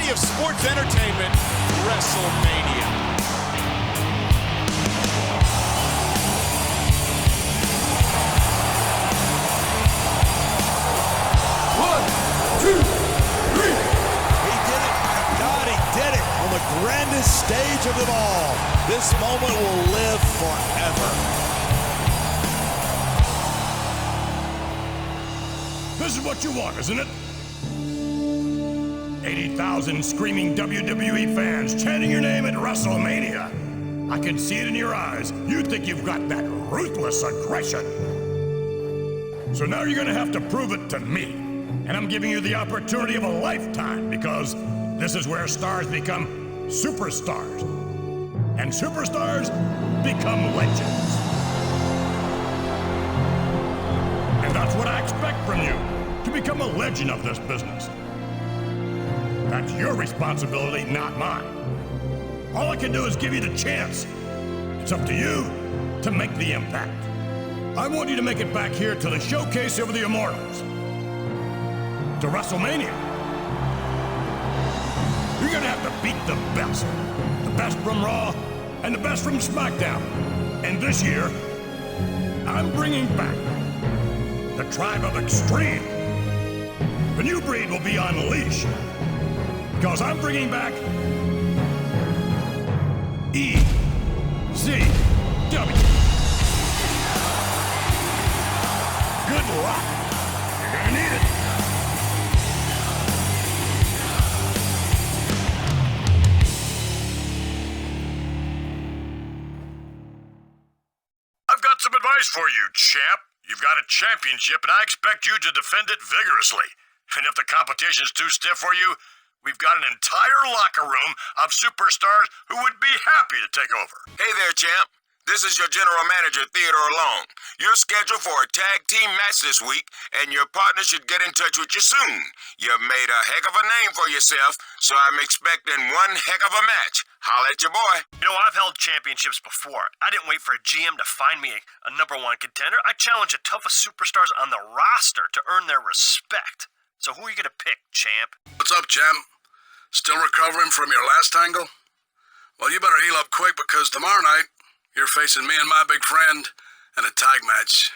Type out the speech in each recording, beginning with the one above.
of sports entertainment, WrestleMania. 1, 2, 3. He did it. My God, he did it on the grandest stage of them all. This moment will live forever. This is what you want, isn't it? 80,000 screaming WWE fans chanting your name at WrestleMania. I can see it in your eyes. You think you've got that ruthless aggression. So now you're gonna have to prove it to me. And I'm giving you the opportunity of a lifetime, because this is where stars become superstars. And superstars become legends. And that's what I expect from you, to become a legend of this business. That's your responsibility, not mine. All I can do is give you the chance. It's up to you to make the impact. I want you to make it back here to the Showcase of the Immortals. To WrestleMania. You're gonna have to beat the best. The best from Raw and the best from Smackdown. And this year, I'm bringing back the Tribe of Extreme. The new breed will be on leash, because I'm bringing back EZW. Good luck. You're gonna need it. I've got some advice for you, champ. You've got a championship, and I expect you to defend it vigorously. And if the competition's too stiff for you, we've got an entire locker room of superstars who would be happy to take over. Hey there, champ. This is your general manager, Theodore Long. You're scheduled for a tag team match this week, and your partner should get in touch with you soon. You've made a heck of a name for yourself, so I'm expecting one heck of a match. Holla at your boy. You know, I've held championships before. I didn't wait for a GM to find me a #1 contender. I challenged the toughest superstars on the roster to earn their respect. So who are you gonna pick, champ? What's up, champ? Still recovering from your last angle? Well, you better heal up quick, because tomorrow night, you're facing me and my big friend in a tag match.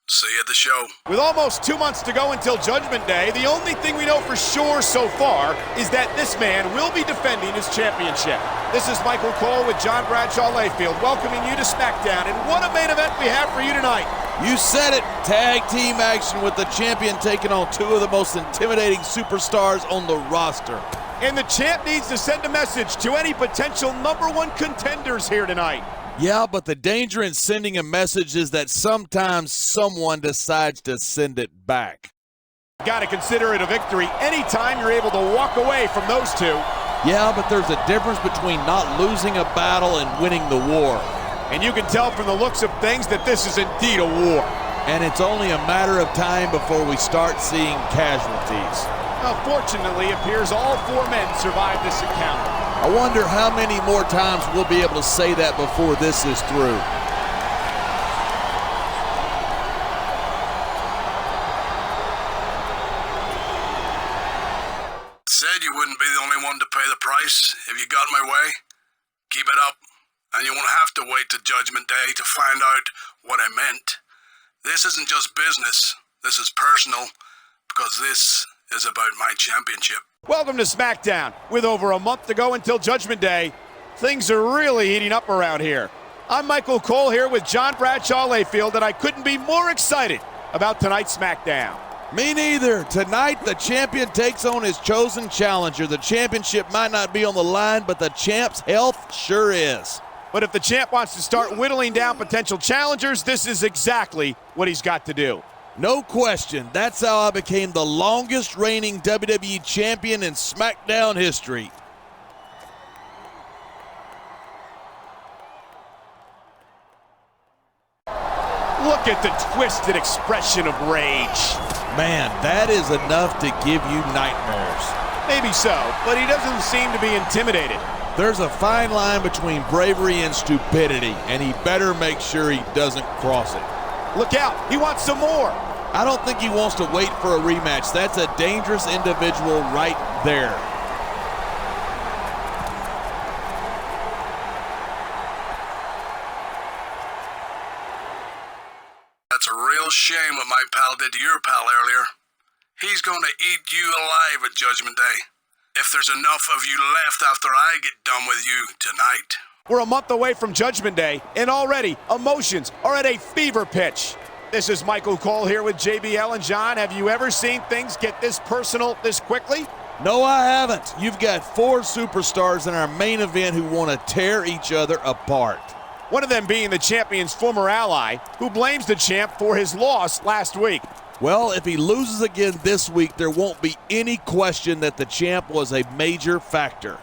See you at the show. With almost 2 months to go until Judgment Day, the only thing we know for sure so far is that this man will be defending his championship. This is Michael Cole with John Bradshaw Layfield, welcoming you to Smackdown. And what a main event we have for you tonight. You said it. Tag team action with the champion taking on two of the most intimidating superstars on the roster. And the champ needs to send a message to any potential #1 contenders here tonight. Yeah, but the danger in sending a message is that sometimes someone decides to send it back. Got to consider it a victory anytime you're able to walk away from those two. Yeah, but there's a difference between not losing a battle and winning the war. And you can tell from the looks of things that this is indeed a war. And it's only a matter of time before we start seeing casualties. Fortunately, it appears all 4 men survived this encounter. I wonder how many more times we'll be able to say that before this is through. Said you wouldn't be the only one to pay the price if you got my way. Keep it up, and you won't have to wait to Judgment Day to find out what I meant. This isn't just business. This is personal, because this is about my championship. Welcome to Smackdown. With over a month to go until Judgment Day, things are really heating up around here. I'm Michael Cole here with John Bradshaw Layfield, and I couldn't be more excited about tonight's Smackdown. Me neither. Tonight, the champion takes on his chosen challenger. The championship might not be on the line, but the champ's health sure is. But if the champ wants to start whittling down potential challengers, this is exactly what he's got to do. No question. That's how I became the longest reigning WWE champion in SmackDown history. Look at the twisted expression of rage. Man, that is enough to give you nightmares. Maybe so, but he doesn't seem to be intimidated. There's a fine line between bravery and stupidity, and he better make sure he doesn't cross it. Look out, he wants some more. I don't think he wants to wait for a rematch. That's a dangerous individual right there. shame what my pal did to your pal earlier. He's going to eat you alive at Judgment Day. If there's enough of you left after I get done with you tonight. We're a month away from Judgment Day, and already emotions are at a fever pitch. This is Michael Cole here with JBL and John. Have you ever seen things get this personal this quickly? No, I haven't. You've got 4 superstars in our main event who want to tear each other apart. One of them being the champion's former ally, who blames the champ for his loss last week. Well, if he loses again this week, there won't be any question that the champ was a major factor.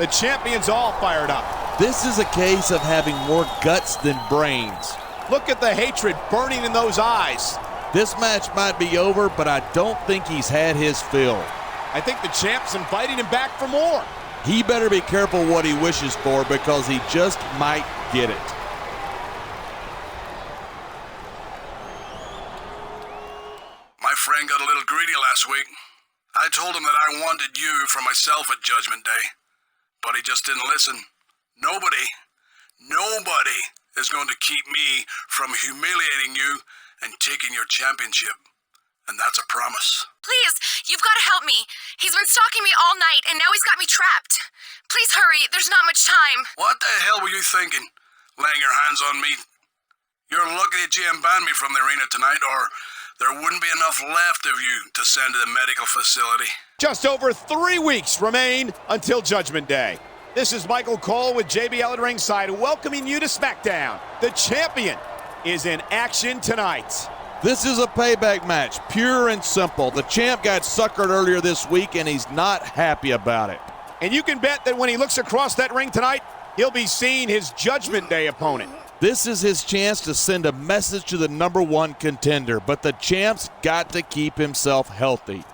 The champion's all fired up. This is a case of having more guts than brains. Look at the hatred burning in those eyes. This match might be over, but I don't think he's had his fill. I think the champ's inviting him back for more. He better be careful what he wishes for, because he just might get it. My friend got a little greedy last week. I told him that I wanted you for myself at Judgment Day, but he just didn't listen. Nobody is going to keep me from humiliating you and taking your championship. And that's a promise. Please, you've got to help me. He's been stalking me all night, and now he's got me trapped. Please hurry, there's not much time. What the hell were you thinking, laying your hands on me? You're lucky that GM banned me from the arena tonight, or there wouldn't be enough left of you to send to the medical facility. Just over 3 weeks remain until Judgment Day. This is Michael Cole with JBL at ringside, welcoming you to Smackdown. The champion is in action tonight. This is a payback match, pure and simple. The champ got suckered earlier this week, and he's not happy about it. And you can bet that when he looks across that ring tonight, he'll be seeing his Judgment Day opponent. This is his chance to send a message to the #1 contender, but the champ's got to keep himself healthy.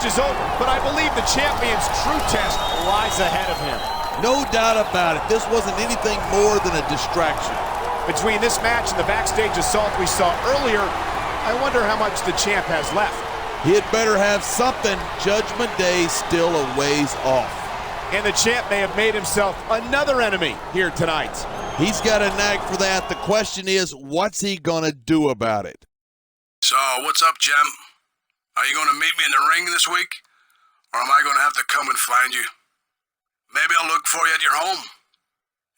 Is over, but I believe the champion's true test lies ahead of him. No doubt about it. This wasn't anything more than a distraction. Between this match and the backstage assault we saw earlier, I wonder how much the champ has left. He'd better have something. Judgment Day still a ways off. And the champ may have made himself another enemy here tonight. He's got a knack for that. The question is, what's he gonna do about it? So, what's up, champ? Are you going to meet me in the ring this week? Or am I going to have to come and find you? Maybe I'll look for you at your home.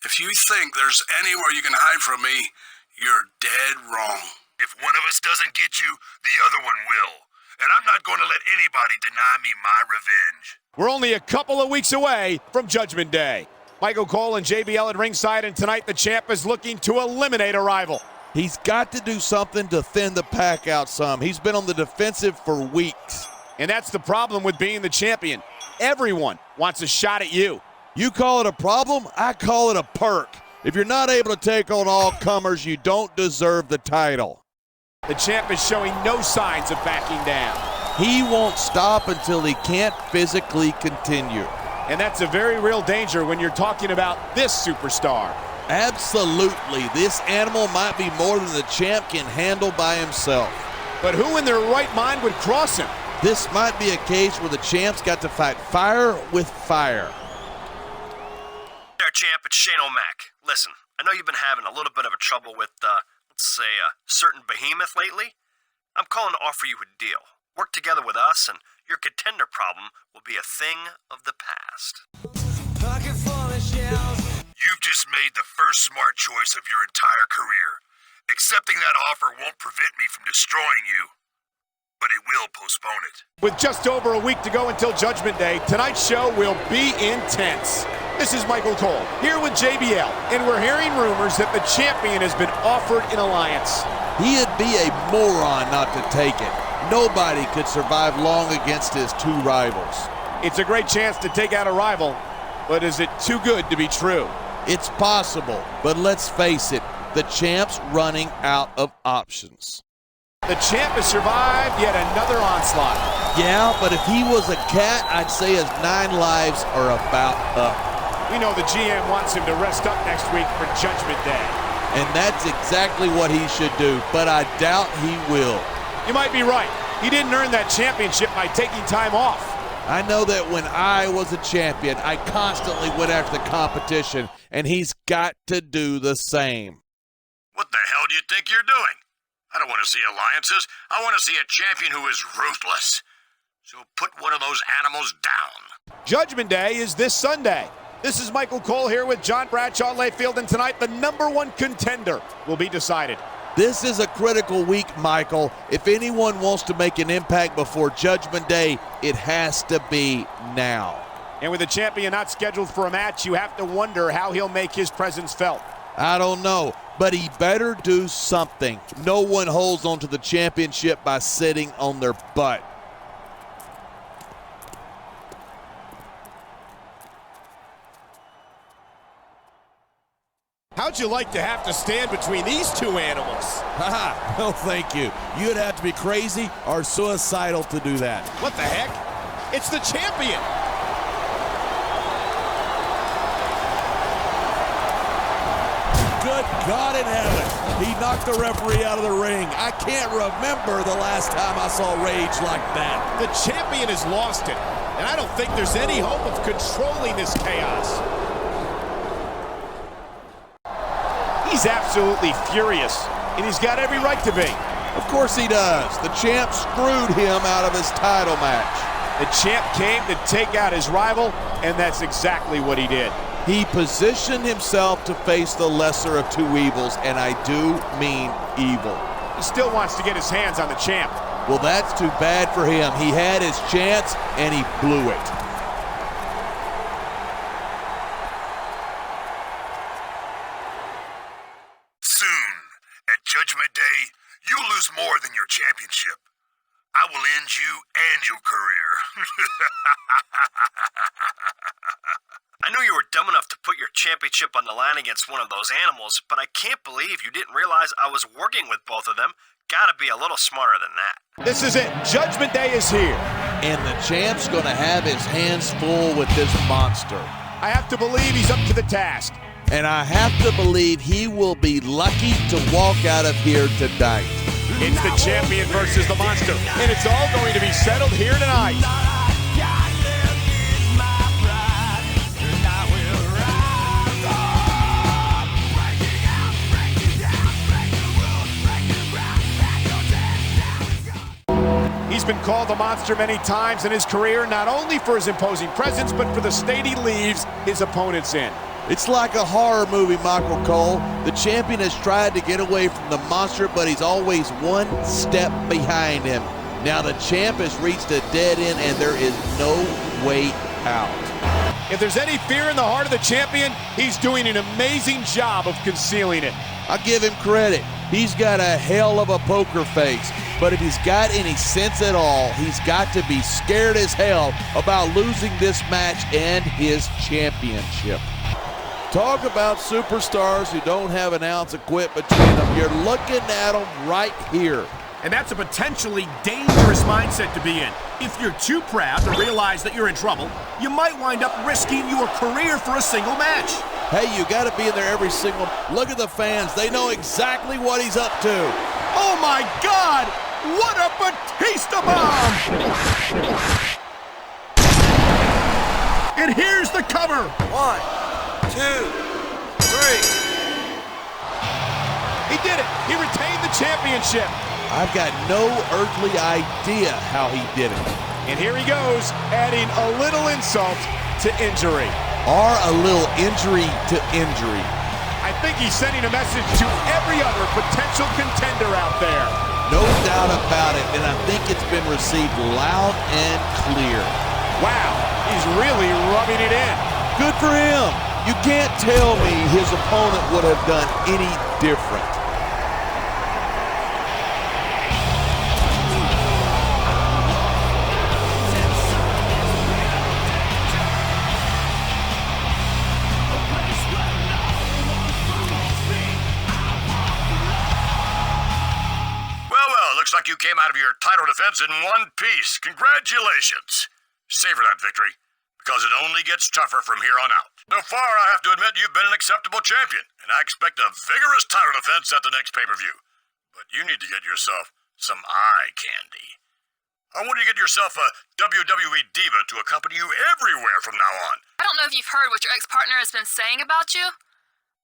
If you think there's anywhere you can hide from me, you're dead wrong. If one of us doesn't get you, the other one will. And I'm not going to let anybody deny me my revenge. We're only a couple of weeks away from Judgment Day. Michael Cole and JBL at ringside, and tonight the champ is looking to eliminate a rival. He's got to do something to thin the pack out some. He's been on the defensive for weeks. And that's the problem with being the champion. Everyone wants a shot at you. You call it a problem, I call it a perk. If you're not able to take on all comers, you don't deserve the title. The champ is showing no signs of backing down. He won't stop until he can't physically continue. And that's a very real danger when you're talking about this superstar. Absolutely. This animal might be more than the champ can handle by himself. But who in their right mind would cross him? This might be a case where the champ's got to fight fire with fire. There, champ, it's Shane O'Mac. Listen, I know you've been having a little bit of a trouble with, let's say, a certain behemoth lately. I'm calling to offer you a deal. Work together with us, and your contender problem will be a thing of the past. You've just made the first smart choice of your entire career. Accepting that offer won't prevent me from destroying you, but it will postpone it. With just over a week to go until Judgment Day, tonight's show will be intense. This is Michael Cole, here with JBL, and we're hearing rumors that the champion has been offered an alliance. He'd be a moron not to take it. Nobody could survive long against his 2 rivals. It's a great chance to take out a rival, but is it too good to be true? It's possible, but let's face it, the champ's running out of options. The champ has survived yet another onslaught. Yeah, but if he was a cat, I'd say his 9 lives are about up. We know the GM wants him to rest up next week for Judgment Day. and that's exactly what he should do, but I doubt he will. You might be right. He didn't earn that championship by taking time off. I know that when I was a champion, I constantly went after the competition, and he's got to do the same. What the hell do you think you're doing? I don't want to see alliances. I want to see a champion who is ruthless. So put one of those animals down. Judgment Day is this Sunday. This is Michael Cole here with John Bradshaw Layfield, and tonight the #1 contender will be decided. This is a critical week, Michael. If anyone wants to make an impact before Judgment Day, it has to be now. And with the champion not scheduled for a match, you have to wonder how he'll make his presence felt. I don't know, but he better do something. No one holds on to the championship by sitting on their butt. How'd you like to have to stand between these two animals? Haha, no thank you. You'd have to be crazy or suicidal to do that. What the heck? It's the champion! Good God in heaven. He knocked the referee out of the ring. I can't remember the last time I saw rage like that. The champion has lost it, and I don't think there's any hope of controlling this chaos. He's absolutely furious, and he's got every right to be. Of course he does. The champ screwed him out of his title match. The champ came to take out his rival, and that's exactly what he did. He positioned himself to face the lesser of two evils, and I do mean evil. He still wants to get his hands on the champ. Well, that's too bad for him. He had his chance, and he blew it. Soon, at Judgment Day, you'll lose more than your championship. I will end you and your career. I knew you were dumb enough to put your championship on the line against one of those animals, but I can't believe you didn't realize I was working with both of them. Gotta be a little smarter than that. This is it. Judgment Day is here. And the champ's gonna have his hands full with this monster. I have to believe he's up to the task. And I have to believe he will be lucky to walk out of here tonight. It's the champion versus the monster, and it's all going to be settled here tonight. He's been called the monster many times in his career, not only for his imposing presence, but for the state he leaves his opponents in. It's like a horror movie, Michael Cole. The champion has tried to get away from the monster, but he's always one step behind him. Now the champ has reached a dead end, and there is no way out. If there's any fear in the heart of the champion, he's doing an amazing job of concealing it. I'll give him credit. He's got a hell of a poker face, but if he's got any sense at all, he's got to be scared as hell about losing this match and his championship. Talk about superstars who don't have an ounce of quit between them. You're looking at them right here. And that's a potentially dangerous mindset to be in. If you're too proud to realize that you're in trouble, you might wind up risking your career for a single match. Hey, you got to be in there every single... Look at the fans. They know exactly what he's up to. Oh, my God! What a Batista bomb! And here's the cover. 1, 2, 3. He did it. He retained the championship. I've got no earthly idea how he did it. And here he goes, adding a little insult to injury. Or a little injury to injury. I think he's sending a message to every other potential contender out there. No doubt about it, and I think it's been received loud and clear. Wow, he's really rubbing it in. Good for him. You can't tell me his opponent would have done any different. Looks like you came out of your title defense in one piece. Congratulations. Savor that victory, because it only gets tougher from here on out. So far, I have to admit you've been an acceptable champion, and I expect a vigorous title defense at the next pay-per-view. But you need to get yourself some eye candy. I want you to get yourself a WWE diva to accompany you everywhere from now on. I don't know if you've heard what your ex-partner has been saying about you,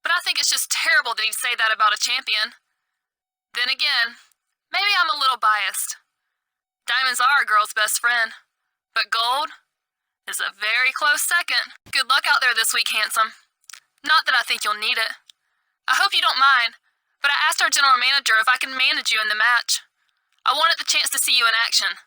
but I think it's just terrible that he'd say that about a champion. Then again, maybe I'm a little biased. Diamonds are a girl's best friend, but gold is a very close second. Good luck out there this week, handsome. Not that I think you'll need it. I hope you don't mind, but I asked our general manager if I can manage you in the match. I wanted the chance to see you in action.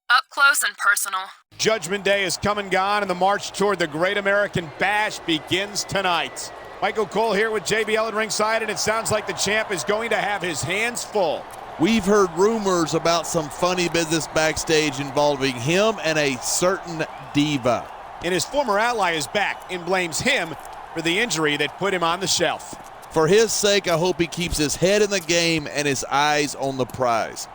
Up close and personal. Judgment Day is come and gone, and the march toward the Great American Bash begins tonight. Michael Cole here with JBL at ringside, and it sounds like the champ is going to have his hands full. We've heard rumors about some funny business backstage involving him and a certain diva. And his former ally is back and blames him for the injury that put him on the shelf. For his sake, I hope he keeps his head in the game and his eyes on the prize.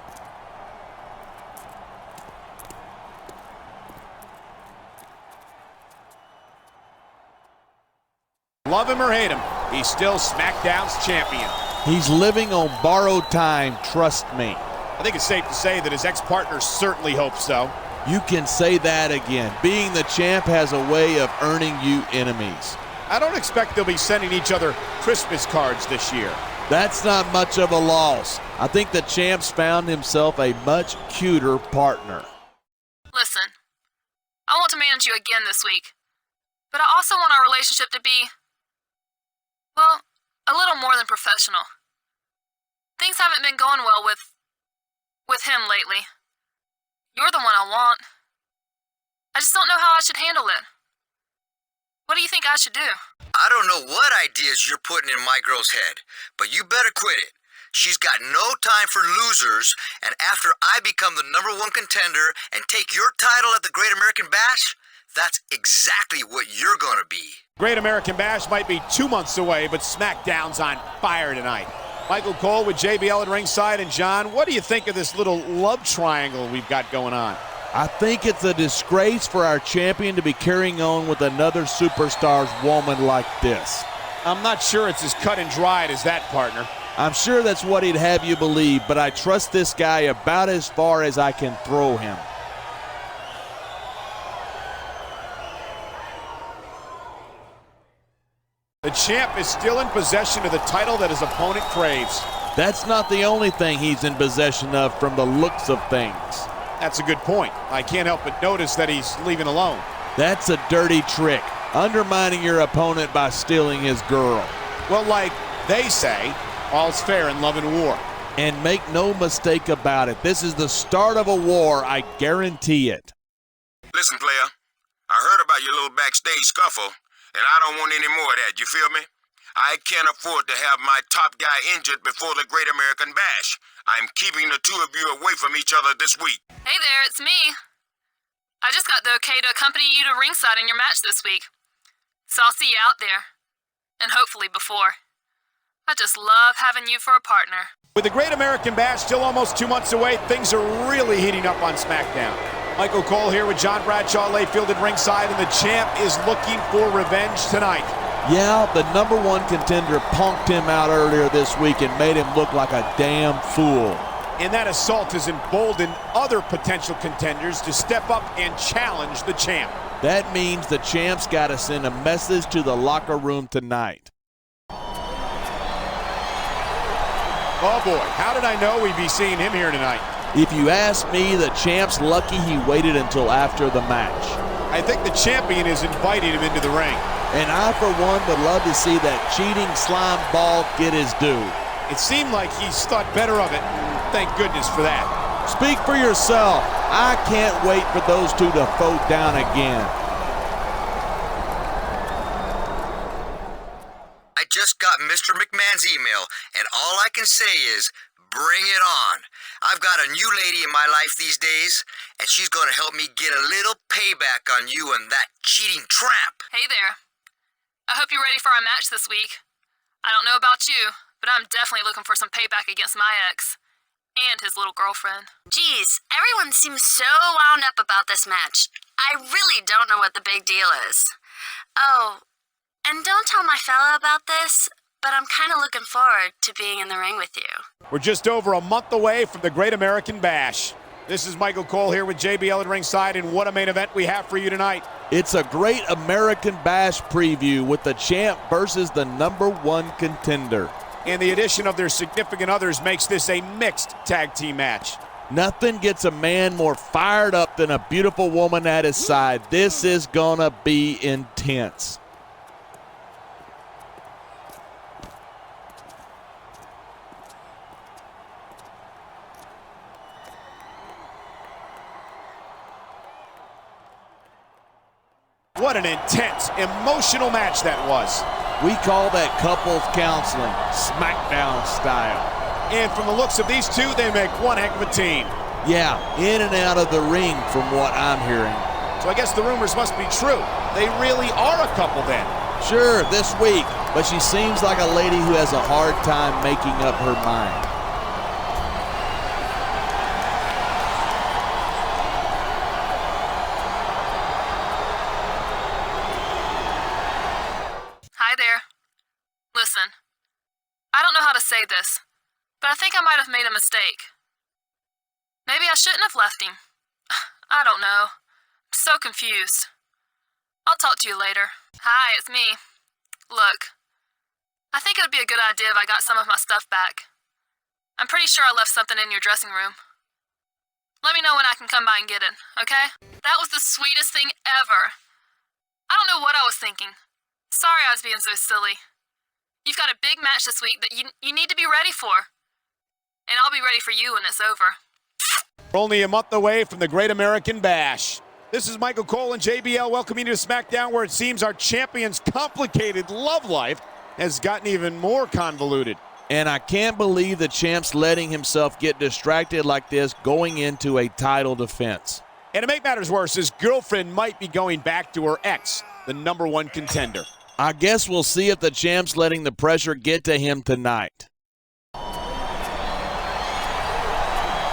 Love him or hate him, he's still SmackDown's champion. He's living on borrowed time, trust me. I think it's safe to say that his ex-partner certainly hopes so. You can say that again. Being the champ has a way of earning you enemies. I don't expect they'll be sending each other Christmas cards this year. That's not much of a loss. I think the champ's found himself a much cuter partner. Listen, I want to manage you again this week, but I also want our relationship to be, well, a little more than professional. Things haven't been going well with him lately. You're the one I want. I just don't know how I should handle it. What do you think I should do? I don't know what ideas you're putting in my girl's head, but you better quit it. She's got no time for losers, and after I become the #1 contender and take your title at the Great American Bash, that's exactly what you're gonna be. Great American Bash might be 2 months away, but SmackDown's on fire tonight. Michael Cole with JBL at ringside, and John, what do you think of this little love triangle we've got going on? I think it's a disgrace for our champion to be carrying on with another superstar's woman like this. I'm not sure it's as cut and dried as that, partner. I'm sure that's what he'd have you believe, but I trust this guy about as far as I can throw him. The champ is still in possession of the title that his opponent craves. That's not the only thing he's in possession of from the looks of things. That's a good point. I can't help but notice that he's leaving alone. That's a dirty trick, undermining your opponent by stealing his girl. Well, like they say, all's fair in love and war. And make no mistake about it, this is the start of a war, I guarantee it. Listen, player, I heard about your little backstage scuffle, and I don't want any more of that, you feel me? I can't afford to have my top guy injured before the Great American Bash. I'm keeping the two of you away from each other this week. Hey there, it's me. I just got the okay to accompany you to ringside in your match this week. So I'll see you out there. And hopefully before. I just love having you for a partner. With the Great American Bash still almost 2 months away, things are really heating up on SmackDown. Michael Cole here with John Bradshaw Layfield at ringside, and the champ is looking for revenge tonight. Yeah, the #1 contender punked him out earlier this week and made him look like a damn fool. And that assault has emboldened other potential contenders to step up and challenge the champ. That means the champ's got to send a message to the locker room tonight. Oh boy, how did I know we'd be seeing him here tonight? If you ask me, the champ's lucky he waited until after the match. I think the champion is inviting him into the ring. And I, for one, would love to see that cheating slime ball get his due. It seemed like he's thought better of it. Thank goodness for that. Speak for yourself. I can't wait for those two to fold down again. I just got Mr. McMahon's email, and all I can say is, bring it on. I've got a new lady in my life these days, and she's going to help me get a little payback on you and that cheating tramp. Hey there. I hope you're ready for our match this week. I don't know about you, but I'm definitely looking for some payback against my ex. And his little girlfriend. Geez, everyone seems so wound up about this match. I really don't know what the big deal is. Oh, and don't tell my fella about this, but I'm kind of looking forward to being in the ring with you. We're just over a month away from the Great American Bash. This is Michael Cole here with JBL at ringside, and what a main event we have for you tonight. It's a Great American Bash preview with the champ versus the #1 contender. And the addition of their significant others makes this a mixed tag team match. Nothing gets a man more fired up than a beautiful woman at his side. This is gonna be intense. What an intense, emotional match that was. We call that couples counseling, Smackdown style. And from the looks of these two, they make one heck of a team. Yeah, in and out of the ring from what I'm hearing. So I guess the rumors must be true. They really are a couple then. Sure, this week, but she seems like a lady who has a hard time making up her mind. Hi there. Listen, I don't know how to say this, but I think I might have made a mistake. Maybe I shouldn't have left him. I don't know. I'm so confused. I'll talk to you later. Hi, it's me. Look, I think it would be a good idea if I got some of my stuff back. I'm pretty sure I left something in your dressing room. Let me know when I can come by and get it, okay? That was the sweetest thing ever. I don't know what I was thinking. Sorry I was being so silly. You've got a big match this week that you need to be ready for. And I'll be ready for you when it's over. We're only a month away from the Great American Bash. This is Michael Cole and JBL welcoming you to SmackDown, where it seems our champion's complicated love life has gotten even more convoluted. And I can't believe the champ's letting himself get distracted like this going into a title defense. And to make matters worse, his girlfriend might be going back to her ex, the #1 contender. I guess we'll see if the champ's letting the pressure get to him tonight.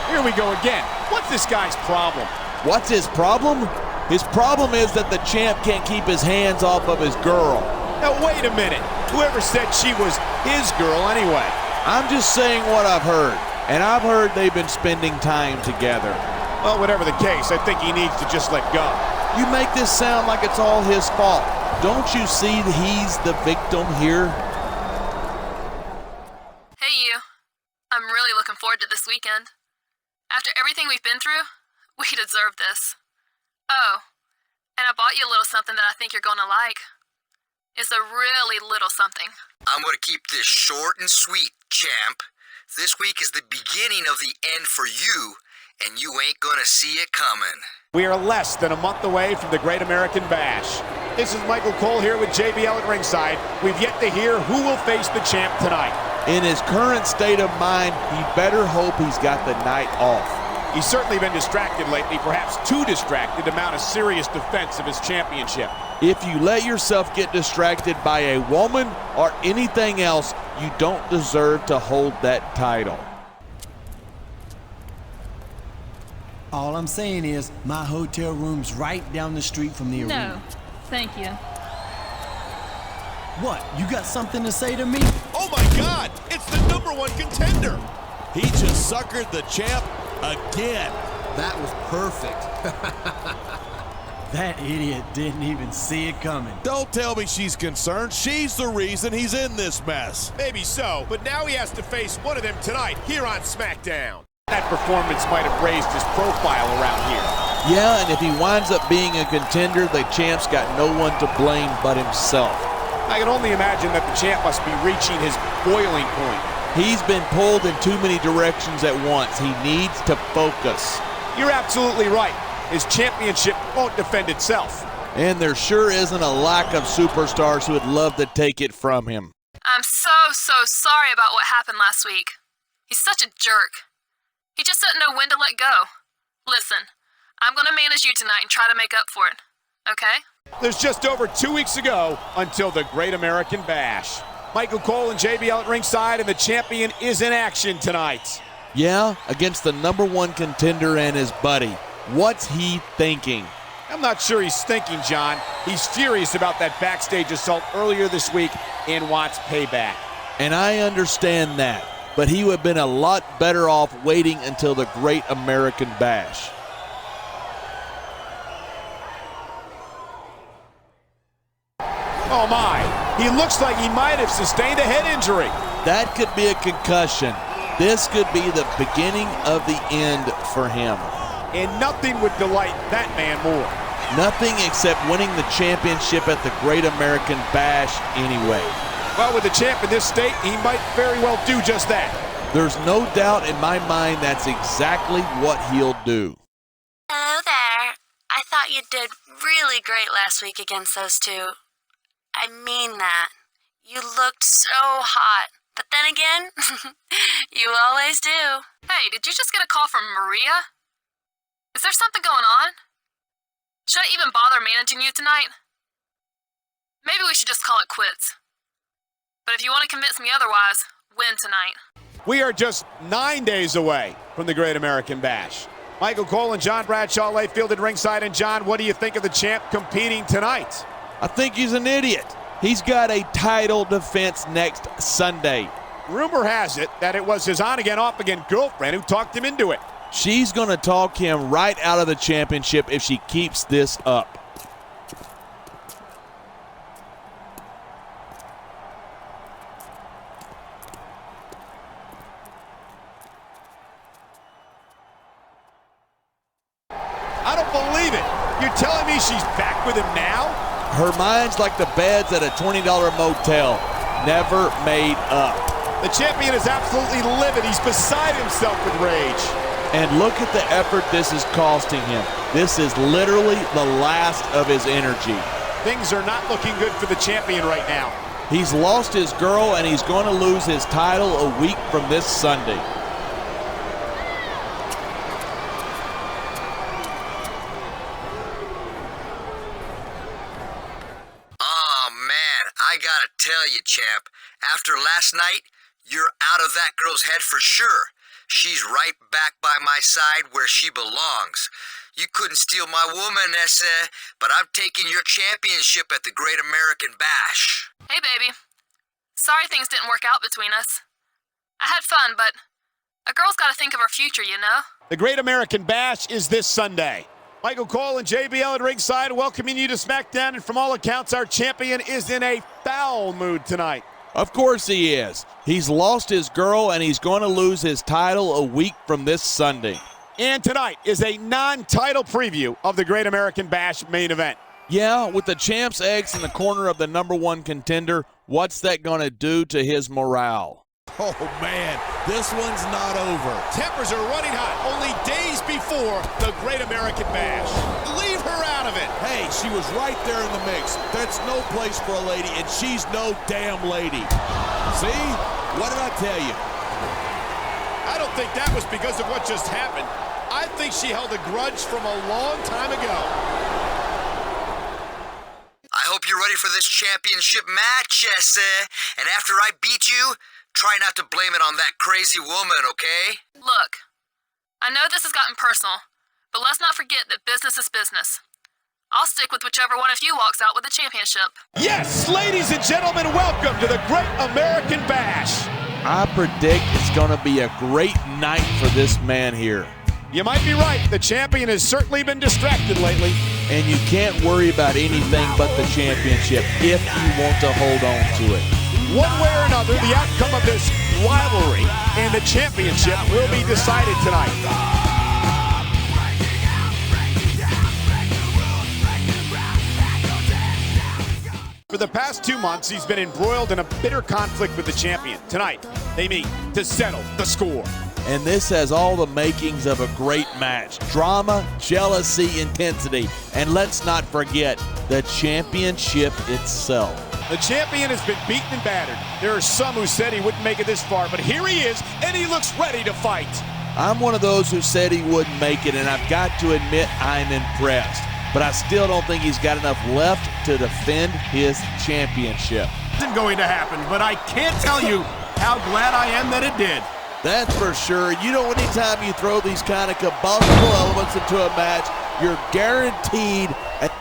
Here we go again. What's this guy's problem? What's his problem? His problem is that the champ can't keep his hands off of his girl. Now wait a minute. Whoever said she was his girl anyway? I'm just saying what I've heard. And I've heard they've been spending time together. Well, whatever the case, I think he needs to just let go. You make this sound like it's all his fault. Don't you see that he's the victim here? Hey, you. I'm really looking forward to this weekend. After everything we've been through, we deserve this. Oh, and I bought you a little something that I think you're going to like. It's a really little something. I'm going to keep this short and sweet, champ. This week is the beginning of the end for you, and you ain't going to see it coming. We are less than a month away from the Great American Bash. This is Michael Cole here with JBL at ringside. We've yet to hear who will face the champ tonight. In his current state of mind, he better hope he's got the night off. He's certainly been distracted lately, perhaps too distracted to mount a serious defense of his championship. If you let yourself get distracted by a woman or anything else, you don't deserve to hold that title. All I'm saying is my hotel room's right down the street from the arena. No, thank you. What, you got something to say to me? Oh my God, it's the #1 contender. He just suckered the champ again. That was perfect. That idiot didn't even see it coming. Don't tell me she's concerned. She's the reason he's in this mess. Maybe so, but now he has to face one of them tonight here on SmackDown. That performance might have raised his profile around here. Yeah, and if he winds up being a contender, the champ's got no one to blame but himself. I can only imagine that the champ must be reaching his boiling point. He's been pulled in too many directions at once. He needs to focus. You're absolutely right. His championship won't defend itself. And there sure isn't a lack of superstars who would love to take it from him. I'm so sorry about what happened last week. He's such a jerk. He just doesn't know when to let go. Listen, I'm going to manage you tonight and try to make up for it, okay? There's just over 2 weeks to go until the Great American Bash. Michael Cole and JBL at ringside, and the champion is in action tonight. Yeah, against the #1 contender and his buddy. What's he thinking? I'm not sure he's thinking, John. He's furious about that backstage assault earlier this week and wants payback. And I understand that, but he would have been a lot better off waiting until the Great American Bash. Oh my, he looks like he might have sustained a head injury. That could be a concussion. This could be the beginning of the end for him. And nothing would delight that man more. Nothing except winning the championship at the Great American Bash anyway. Well, with the champ in this state, he might very well do just that. There's no doubt in my mind that's exactly what he'll do. Hello there. I thought you did really great last week against those two. I mean that. You looked so hot. But then again, you always do. Hey, did you just get a call from Maria? Is there something going on? Should I even bother managing you tonight? Maybe we should just call it quits. But if you want to convince me otherwise, win tonight. We are just 9 days away from the Great American Bash. Michael Cole and John Bradshaw lay fielded ringside. And John, what do you think of the champ competing tonight? I think he's an idiot. He's got a title defense next Sunday. Rumor has it that it was his on-again, off-again girlfriend who talked him into it. She's going to talk him right out of the championship if she keeps this up. I don't believe it. You're telling me she's back with him now? Her mind's like the beds at a $20 motel. Never made up. The champion is absolutely livid. He's beside himself with rage. And look at the effort this is costing him. This is literally the last of his energy. Things are not looking good for the champion right now. He's lost his girl, and he's going to lose his title a week from this Sunday. I gotta tell you, champ, after last night, you're out of that girl's head for sure. She's right back by my side where she belongs. You couldn't steal my woman, Essa, but I'm taking your championship at the Great American Bash. Hey, baby. Sorry things didn't work out between us. I had fun, but a girl's got to think of her future, you know? The Great American Bash is this Sunday. Michael Cole and JBL at ringside welcoming you to Smackdown, and from all accounts, our champion is in a foul mood tonight. Of course he is. He's lost his girl, and he's going to lose his title a week from this Sunday. And tonight is a non-title preview of the Great American Bash main event. Yeah, with the champ's eggs in the corner of the #1 contender, what's that going to do to his morale? Oh, man, this one's not over. Tempers are running hot only days before the Great American Bash. Leave her out of it. Hey, she was right there in the mix. That's no place for a lady, and she's no damn lady. See? What did I tell you? I don't think that was because of what just happened. I think she held a grudge from a long time ago. I hope you're ready for this championship match, Essa. And after I beat you, try not to blame it on that crazy woman, okay? Look, I know this has gotten personal, but let's not forget that business is business. I'll stick with whichever one of you walks out with the championship. Yes, ladies and gentlemen, welcome to the Great American Bash. I predict it's going to be a great night for this man here. You might be right. The champion has certainly been distracted lately. And you can't worry about anything but the championship if you want to hold on to it. One way or another, the outcome of this rivalry and the championship will be decided tonight. For the past 2 months, he's been embroiled in a bitter conflict with the champion. Tonight, they meet to settle the score. And this has all the makings of a great match. Drama, jealousy, intensity. And let's not forget the championship itself. The champion has been beaten and battered. There are some who said he wouldn't make it this far, but here he is, and he looks ready to fight. I'm one of those who said he wouldn't make it, and I've got to admit I'm impressed. But I still don't think he's got enough left to defend his championship. Isn't going to happen, but I can't tell you how glad I am that it did. That's for sure. You know, anytime you throw these kind of combustible elements into a match, you're guaranteed.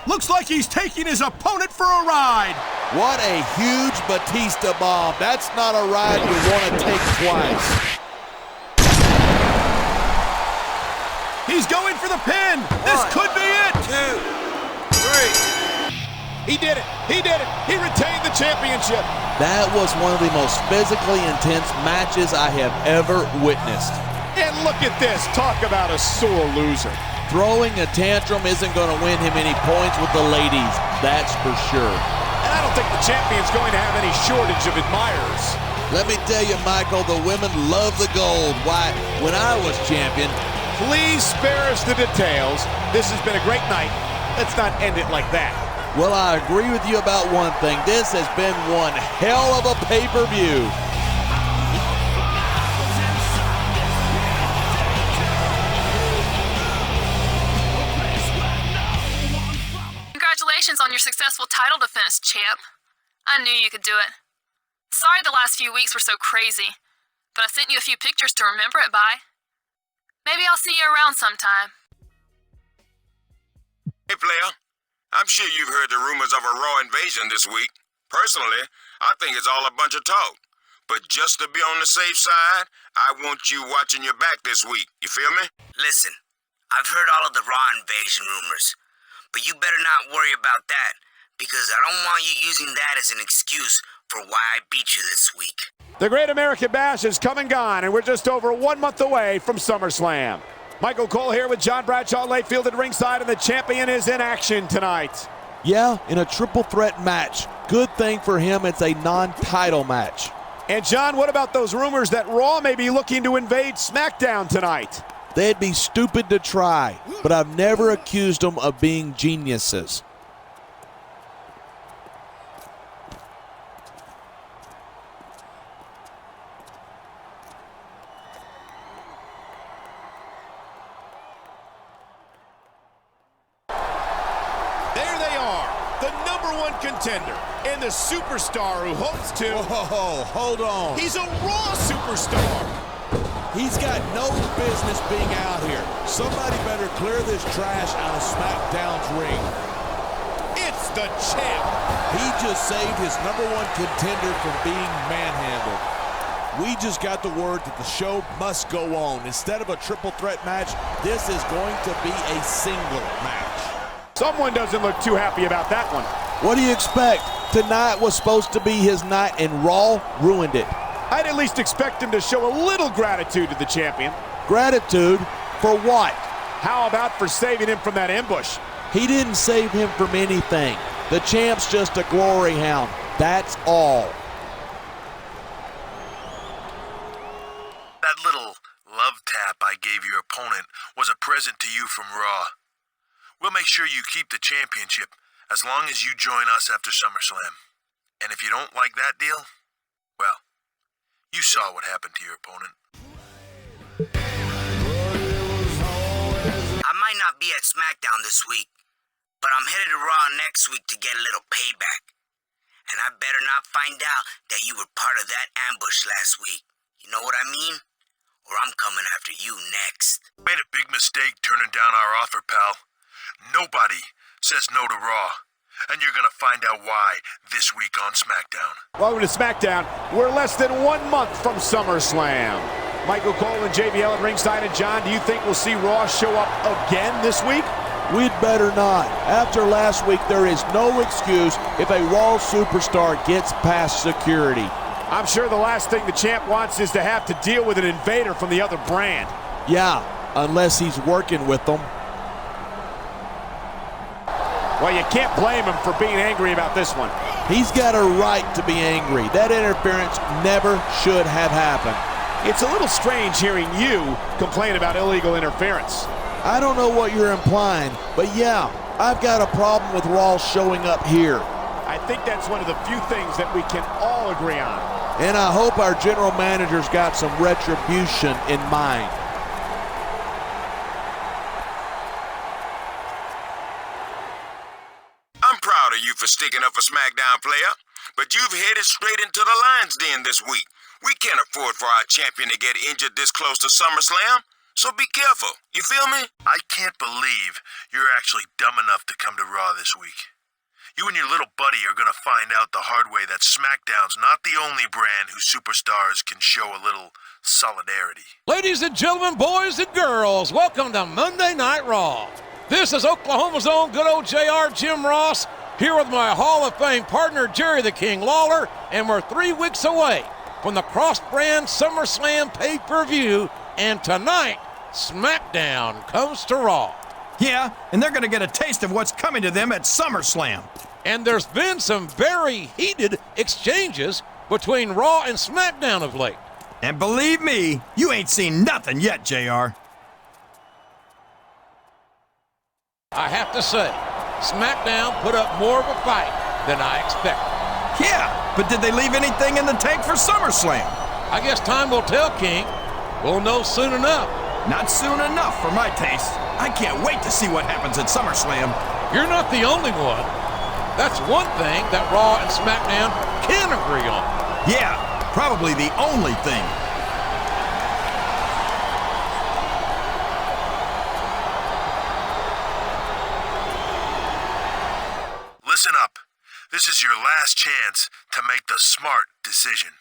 Looks like he's taking his opponent for a ride. What a huge Batista bomb. That's not a ride you want to take twice. He's going for the pin. This could be it. 2, 3. He did it. He did it. He retained the championship. That was one of the most physically intense matches I have ever witnessed. And look at this. Talk about a sore loser. Throwing a tantrum isn't going to win him any points with the ladies, that's for sure. And I don't think the champion's going to have any shortage of admirers. Let me tell you, Michael, the women love the gold. Why, when I was champion... Please spare us the details. This has been a great night. Let's not end it like that. Well, I agree with you about one thing. This has been one hell of a pay-per-view. Congratulations on your successful title defense, champ. I knew you could do it. Sorry the last few weeks were so crazy, but I sent you a few pictures to remember it by. Maybe I'll see you around sometime. Hey, player. I'm sure you've heard the rumors of a Raw invasion this week. Personally, I think it's all a bunch of talk. But just to be on the safe side, I want you watching your back this week. You feel me? Listen, I've heard all of the Raw invasion rumors, but you better not worry about that, because I don't want you using that as an excuse for why I beat you this week. The Great American Bash is come and gone, and we're just over 1 month away from SummerSlam. Michael Cole here with John Bradshaw Layfield at ringside, and the champion is in action tonight. Yeah, in a triple threat match. Good thing for him, it's a non-title match. And John, what about those rumors that Raw may be looking to invade Smackdown tonight? They'd be stupid to try, but I've never accused them of being geniuses. Contender and the superstar who hopes to... Whoa, hold on. He's a Raw superstar. He's got no business being out here. Somebody better clear this trash out of SmackDown's ring. It's the champ. He just saved his #1 contender from being manhandled. We just got the word that the show must go on. Instead of a triple threat match, this is going to be a single match. Someone doesn't look too happy about that one. What do you expect? Tonight was supposed to be his night, and Raw ruined it. I'd at least expect him to show a little gratitude to the champion. Gratitude? For what? How about for saving him from that ambush? He didn't save him from anything. The champ's just a glory hound. That's all. That little love tap I gave your opponent was a present to you from Raw. We'll make sure you keep the championship as long as you join us after SummerSlam. And if you don't like that deal, well, you saw what happened to your opponent. I might not be at Smackdown this week, but I'm headed to Raw next week to get a little payback. And I better not find out that you were part of that ambush last week. You know what I mean? Or I'm coming after you next. Made a big mistake turning down our offer, pal. Nobody says no to Raw, and you're gonna find out why this week on SmackDown. Welcome to SmackDown. We're less than 1 month from SummerSlam. Michael Cole and JBL at ringside. And John, do you think we'll see Raw show up again this week? We'd better not. After last week, there is no excuse if a Raw superstar gets past security. I'm sure the last thing the champ wants is to have to deal with an invader from the other brand. Yeah, unless he's working with them. Well, you can't blame him for being angry about this one. He's got a right to be angry. That interference never should have happened. It's a little strange hearing you complain about illegal interference. I don't know what you're implying, but yeah, I've got a problem with Raw showing up here. I think that's one of the few things that we can all agree on. And I hope our general manager's got some retribution in mind. I'm proud of you for sticking up for SmackDown, player, but you've headed straight into the Lion's Den this week. We can't afford for our champion to get injured this close to SummerSlam, So be careful. You feel me? I can't believe you're actually dumb enough to come to Raw this week. You and your little buddy are gonna find out the hard way that SmackDown's not the only brand whose superstars can show a little solidarity. Ladies and gentlemen, boys and girls, welcome to Monday Night Raw. This is Oklahoma's own good old JR Jim Ross, here with my Hall of Fame partner Jerry the King Lawler, and we're 3 weeks away from the cross-brand SummerSlam pay-per-view, and tonight, SmackDown comes to Raw. Yeah, and they're going to get a taste of what's coming to them at SummerSlam. And there's been some very heated exchanges between Raw and SmackDown of late. And believe me, you ain't seen nothing yet, JR. I have to say, SmackDown put up more of a fight than I expected. Yeah, but did they leave anything in the tank for SummerSlam? I guess time will tell, King. We'll know soon enough. Not soon enough for my taste. I can't wait to see what happens at SummerSlam. You're not the only one. That's one thing that Raw and SmackDown can agree on. Yeah, probably the only thing. Listen up. This is your last chance to make the smart decision.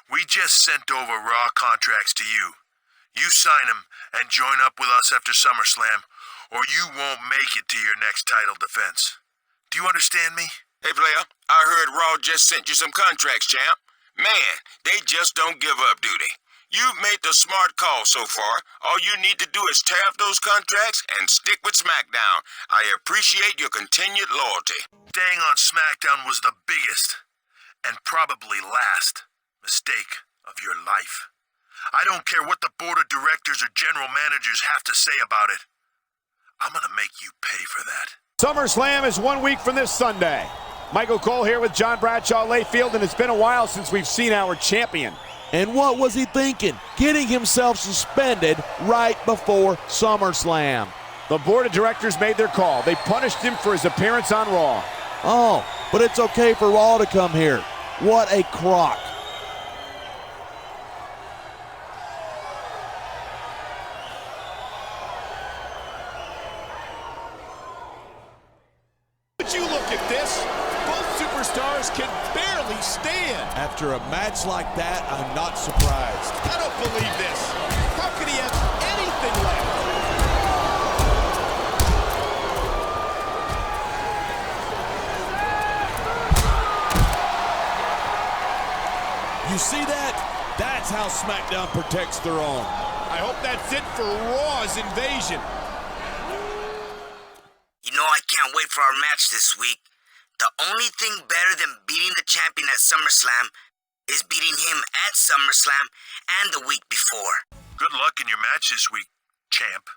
We just sent over Raw contracts to you. You sign them and join up with us after SummerSlam, or you won't make it to your next title defense. Do you understand me? Hey, player, I heard Raw just sent you some contracts, champ. Man, they just don't give up, do they? You've made the smart call so far. All you need to do is tear up those contracts and stick with SmackDown. I appreciate your continued loyalty. Staying on SmackDown was the biggest, and probably last, mistake of your life. I don't care what the board of directors or general managers have to say about it. I'm gonna make you pay for that. SummerSlam is 1 week from this Sunday. Michael Cole here with John Bradshaw Layfield, and it's been a while since we've seen our champion. And what was he thinking? Getting himself suspended right before SummerSlam. The board of directors made their call. They punished him for his appearance on Raw. Oh, but it's okay for Raw to come here. What a crock. Would you look at this? Both superstars can barely stand. After a match like that, I'm not surprised. I don't believe this. How could he have anything left? You see that? That's how SmackDown protects their own. I hope that's it for Raw's invasion. You know, I can't wait for our match this week. The only thing better than beating the champion at SummerSlam is beating him at SummerSlam and the week before. Good luck in your match this week, champ.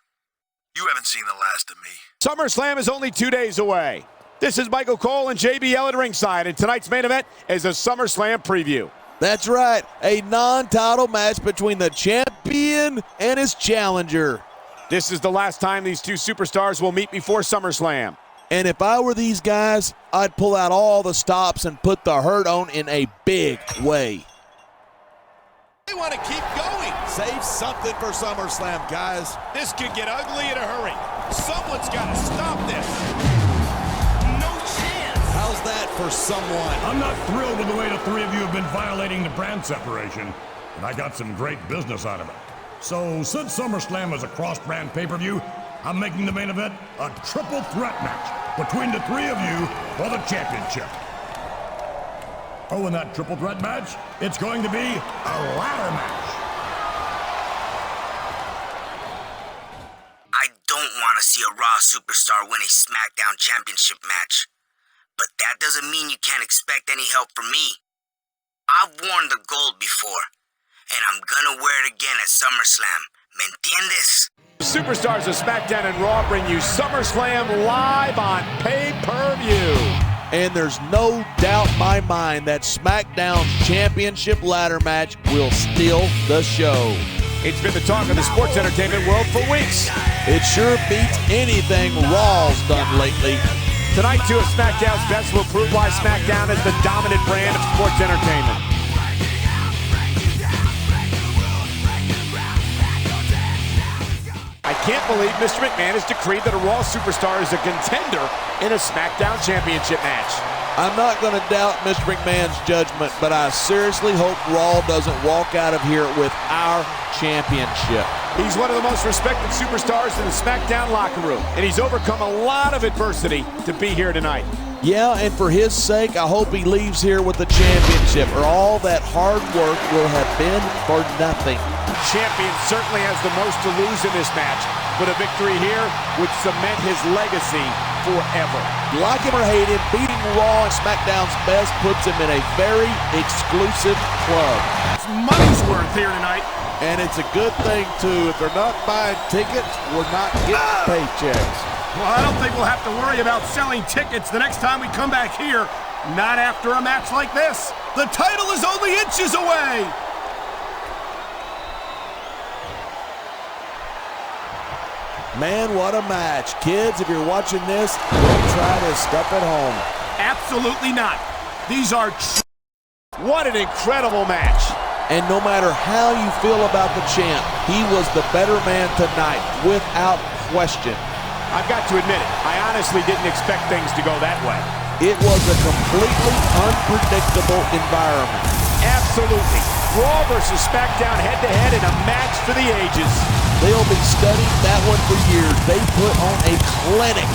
You haven't seen the last of me. SummerSlam is only 2 days away. This is Michael Cole and JBL at ringside, and tonight's main event is a SummerSlam preview. That's right, a non-title match between the champion and his challenger. This is the last time these two superstars will meet before SummerSlam. And if I were these guys, I'd pull out all the stops and put the hurt on in a big way. They want to keep going. Save something for SummerSlam, guys. This could get ugly in a hurry. Someone's got to stop this. No chance. How's that for someone? I'm not thrilled with the way the three of you have been violating the brand separation, and I got some great business out of it. So, since SummerSlam is a cross-brand pay-per-view, I'm making the main event a triple threat match between the three of you for the championship. Oh, in that triple threat match, it's going to be a ladder match. I don't want to see a Raw superstar win a SmackDown championship match. But that doesn't mean you can't expect any help from me. I've worn the gold before, and I'm gonna wear it again at SummerSlam. ¿Me entiendes? The superstars of SmackDown and Raw bring you SummerSlam live on pay-per-view. And there's no doubt in my mind that SmackDown's championship ladder match will steal the show. It's been the talk of the sports entertainment world for weeks. It sure beats anything Raw's done lately. Tonight, two of SmackDown's best will prove why SmackDown is the dominant brand of sports entertainment. can't believe Mr. McMahon has decreed that a Raw superstar is a contender in a SmackDown Championship match. I'm not going to doubt Mr. McMahon's judgment, but I seriously hope Raw doesn't walk out of here with our championship. He's one of the most respected superstars in the SmackDown locker room, and he's overcome a lot of adversity to be here tonight. Yeah, and for his sake, I hope he leaves here with the championship, or all that hard work will have been for nothing. Champion certainly has the most to lose in this match, but a victory here would cement his legacy forever. Like him or hate him, beating Raw and SmackDown's best puts him in a very exclusive club. It's money's worth here tonight. And it's a good thing, too. If they're not buying tickets, we're not getting paychecks. Well, I don't think we'll have to worry about selling tickets the next time we come back here. Not after a match like this. The title is only inches away. Man, what a match. Kids, if you're watching this, don't try this stuff at home. Absolutely not. These are What an incredible match. And no matter how you feel about the champ, he was the better man tonight, without question. I've got to admit it, I honestly didn't expect things to go that way. It was a completely unpredictable environment. Absolutely. Raw versus SmackDown head-to-head in a match for the ages. They'll be studying that one for years. They put on a clinic.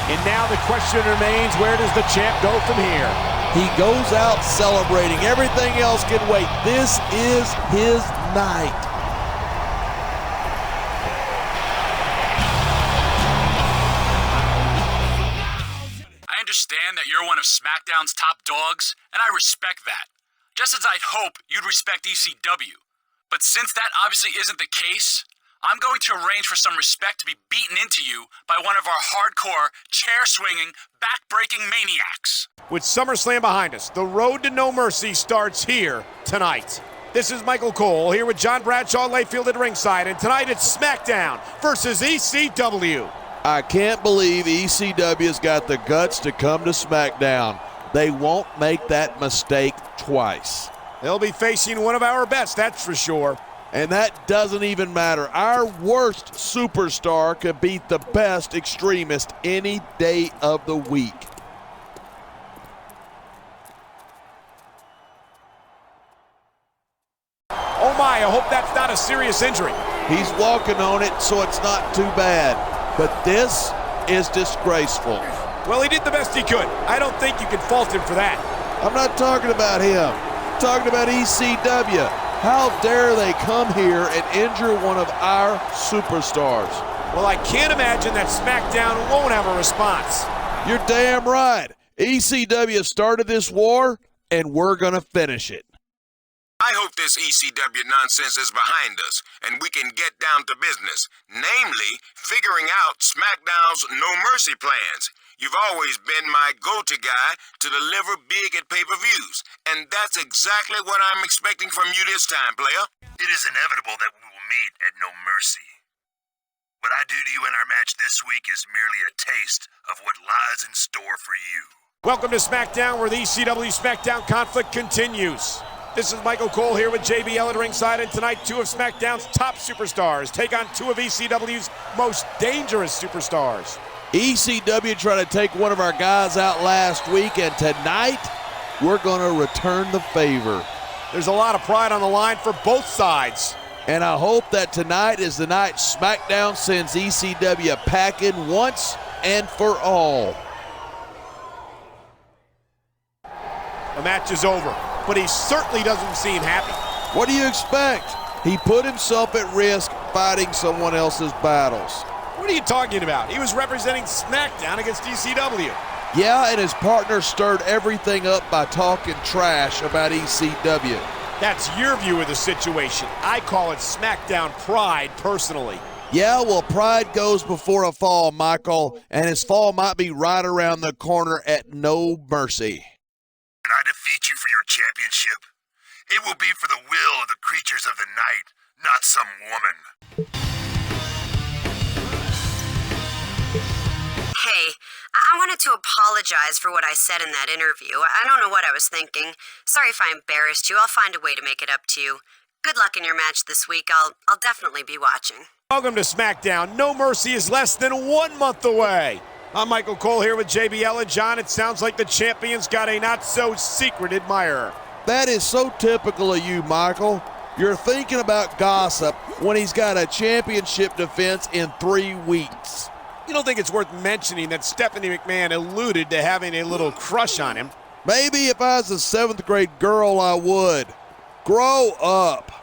And now the question remains, where does the champ go from here? He goes out celebrating. Everything else can wait. This is his night. I understand that you're one of SmackDown's top dogs, and I respect that. Just as I'd hope you'd respect ECW. But since that obviously isn't the case, I'm going to arrange for some respect to be beaten into you by one of our hardcore, chair-swinging, back-breaking maniacs. With SummerSlam behind us, the road to No Mercy starts here tonight. This is Michael Cole here with John Bradshaw Layfield at ringside, and tonight it's SmackDown versus ECW. I can't believe ECW's got the guts to come to SmackDown. They won't make that mistake twice. They'll be facing one of our best, that's for sure. And that doesn't even matter. Our worst superstar could beat the best extremist any day of the week. Oh my, I hope that's not a serious injury. He's walking on it, so it's not too bad. But this is disgraceful. Well, he did the best he could. I don't think you can fault him for that. I'm not talking about him. I'm talking about ECW. How dare they come here and injure one of our superstars? Well, I can't imagine that SmackDown won't have a response. You're damn right. ECW started this war, and we're going to finish it. I hope this ECW nonsense is behind us, and we can get down to business, namely, figuring out SmackDown's No Mercy plans. You've always been my go-to guy to deliver big at pay-per-views, and that's exactly what I'm expecting from you this time, player. It is inevitable that we will meet at No Mercy. What I do to you in our match this week is merely a taste of what lies in store for you. Welcome to SmackDown, where the ECW SmackDown conflict continues. This is Michael Cole here with JBL at ringside, and tonight two of SmackDown's top superstars take on two of ECW's most dangerous superstars. ECW tried to take one of our guys out last week, and tonight we're going to return the favor. There's a lot of pride on the line for both sides. And I hope that tonight is the night SmackDown sends ECW packing once and for all. The match is over, but he certainly doesn't seem happy. What do you expect? He put himself at risk fighting someone else's battles. What are you talking about? He was representing SmackDown against ECW. Yeah, and his partner stirred everything up by talking trash about ECW. That's your view of the situation. I call it SmackDown pride, personally. Yeah, well, pride goes before a fall, Michael, and his fall might be right around the corner at No Mercy. When I defeat you for your championship, it will be for the will of the creatures of the night, not some woman. Hey, I wanted to apologize for what I said in that interview. I don't know what I was thinking. Sorry if I embarrassed you. I'll find a way to make it up to you. Good luck in your match this week. I'll definitely be watching. Welcome to Smackdown. No Mercy is less than 1 month away. I'm Michael Cole here with JBL and John. It sounds like the champion's got a not-so-secret admirer. That is so typical of you, Michael. You're thinking about gossip when he's got a championship defense in 3 weeks. You don't think it's worth mentioning that Stephanie McMahon alluded to having a little crush on him? Maybe if I was a 7th grade girl, I would. Grow up.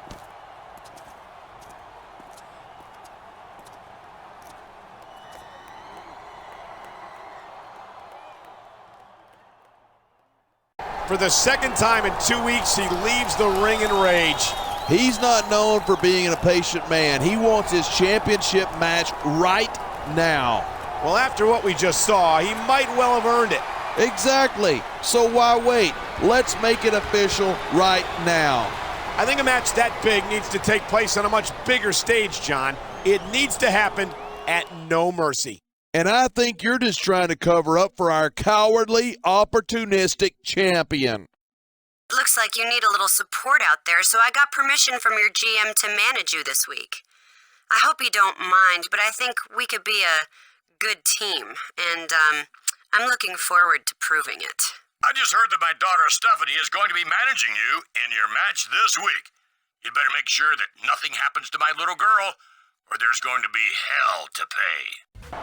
For the second time in 2 weeks, he leaves the ring in rage. He's not known for being a patient man. He wants his championship match right now. Well, after what we just saw, he might well have earned it. Exactly. So why wait? Let's make it official right now. I think a match that big needs to take place on a much bigger stage, John. It needs to happen at No Mercy. And I think you're just trying to cover up for our cowardly, opportunistic champion. Looks like you need a little support out there, so I got permission from your GM to manage you this week. I hope you don't mind, but I think we could be a good team, and I'm looking forward to proving it. I just heard that my daughter Stephanie is going to be managing you in your match this week. You'd better make sure that nothing happens to my little girl, or there's going to be hell to pay.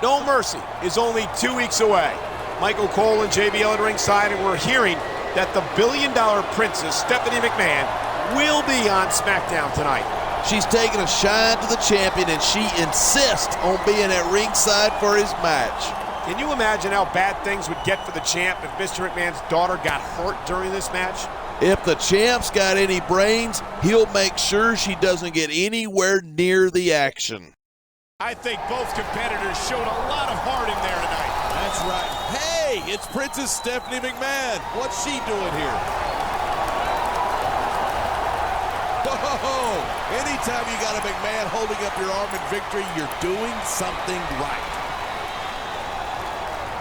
No Mercy is only 2 weeks away. Michael Cole and JBL at ringside, and we're hearing that the billion-dollar princess, Stephanie McMahon, will be on Smackdown tonight. She's taking a shine to the champion, and she insists on being at ringside for his match. Can you imagine how bad things would get for the champ if Mr. McMahon's daughter got hurt during this match? If the champ's got any brains, he'll make sure she doesn't get anywhere near the action. I think both competitors showed a lot of heart in there tonight. That's right. Hey, it's Princess Stephanie McMahon. What's she doing here? Whoa! Anytime you got a McMahon holding up your arm in victory, you're doing something right.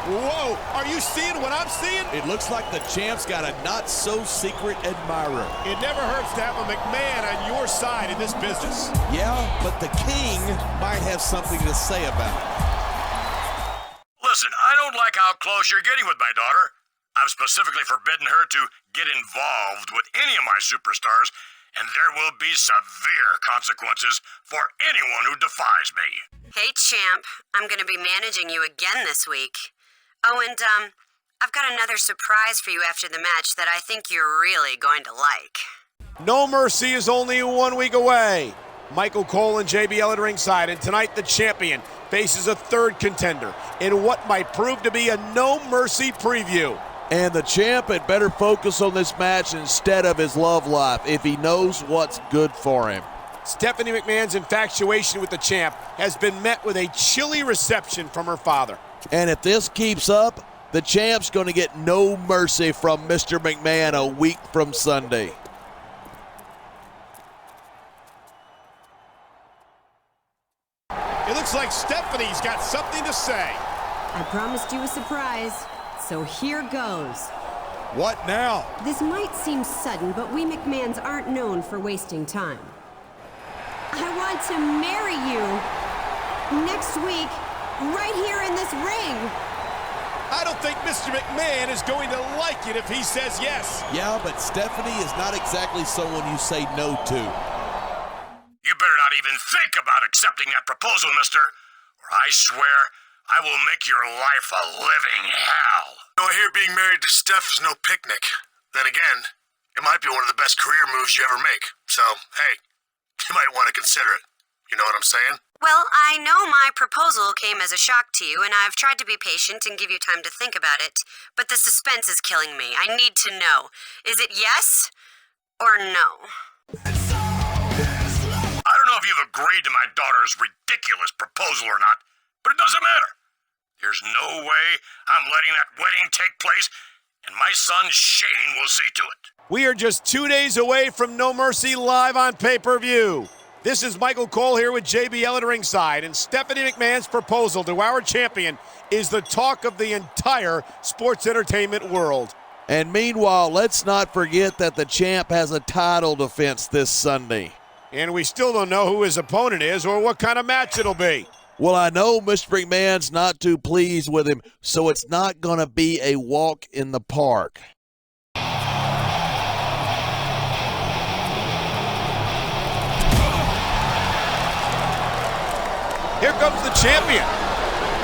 Whoa, are you seeing what I'm seeing? It looks like the champ's got a not-so-secret admirer. It never hurts to have a McMahon on your side in this business. Yeah, but the king might have something to say about it. Listen, I don't like how close you're getting with my daughter. I've specifically forbidden her to get involved with any of my superstars, and there will be severe consequences for anyone who defies me. Hey, champ, I'm gonna be managing you again this week. Oh, and, I've got another surprise for you after the match that I think you're really going to like. No Mercy is only 1 week away. Michael Cole and JBL at ringside, and tonight the champion faces a third contender in what might prove to be a No Mercy preview. And the champ had better focus on this match instead of his love life if he knows what's good for him. Stephanie McMahon's infatuation with the champ has been met with a chilly reception from her father. And if this keeps up, the champ's going to get no mercy from Mr. McMahon a week from Sunday. It looks like Stephanie's got something to say. I promised you a surprise, so here goes. What now? This might seem sudden, but we McMahons aren't known for wasting time. I want to marry you next week, right here in this ring. I don't think Mr. McMahon is going to like it if he says yes. Yeah, but Stephanie is not exactly someone you say no to. You better not even think about accepting that proposal, mister, or I swear I will make your life a living hell. I hear being married to Steph is no picnic. Then again, it might be one of the best career moves you ever make. So, hey, you might want to consider it. You know what I'm saying? Well, I know my proposal came as a shock to you, and I've tried to be patient and give you time to think about it, but the suspense is killing me. I need to know. Is it yes or no? I don't know if you've agreed to my daughter's ridiculous proposal or not, but it doesn't matter. There's no way I'm letting that wedding take place, and my son Shane will see to it. We are just 2 days away from No Mercy live on pay-per-view. This is Michael Cole here with JBL at ringside, and Stephanie McMahon's proposal to our champion is the talk of the entire sports entertainment world. And meanwhile, let's not forget that the champ has a title defense this Sunday. And we still don't know who his opponent is or what kind of match it'll be. Well, I know Mr. McMahon's not too pleased with him, so it's not going to be a walk in the park. Here comes the champion.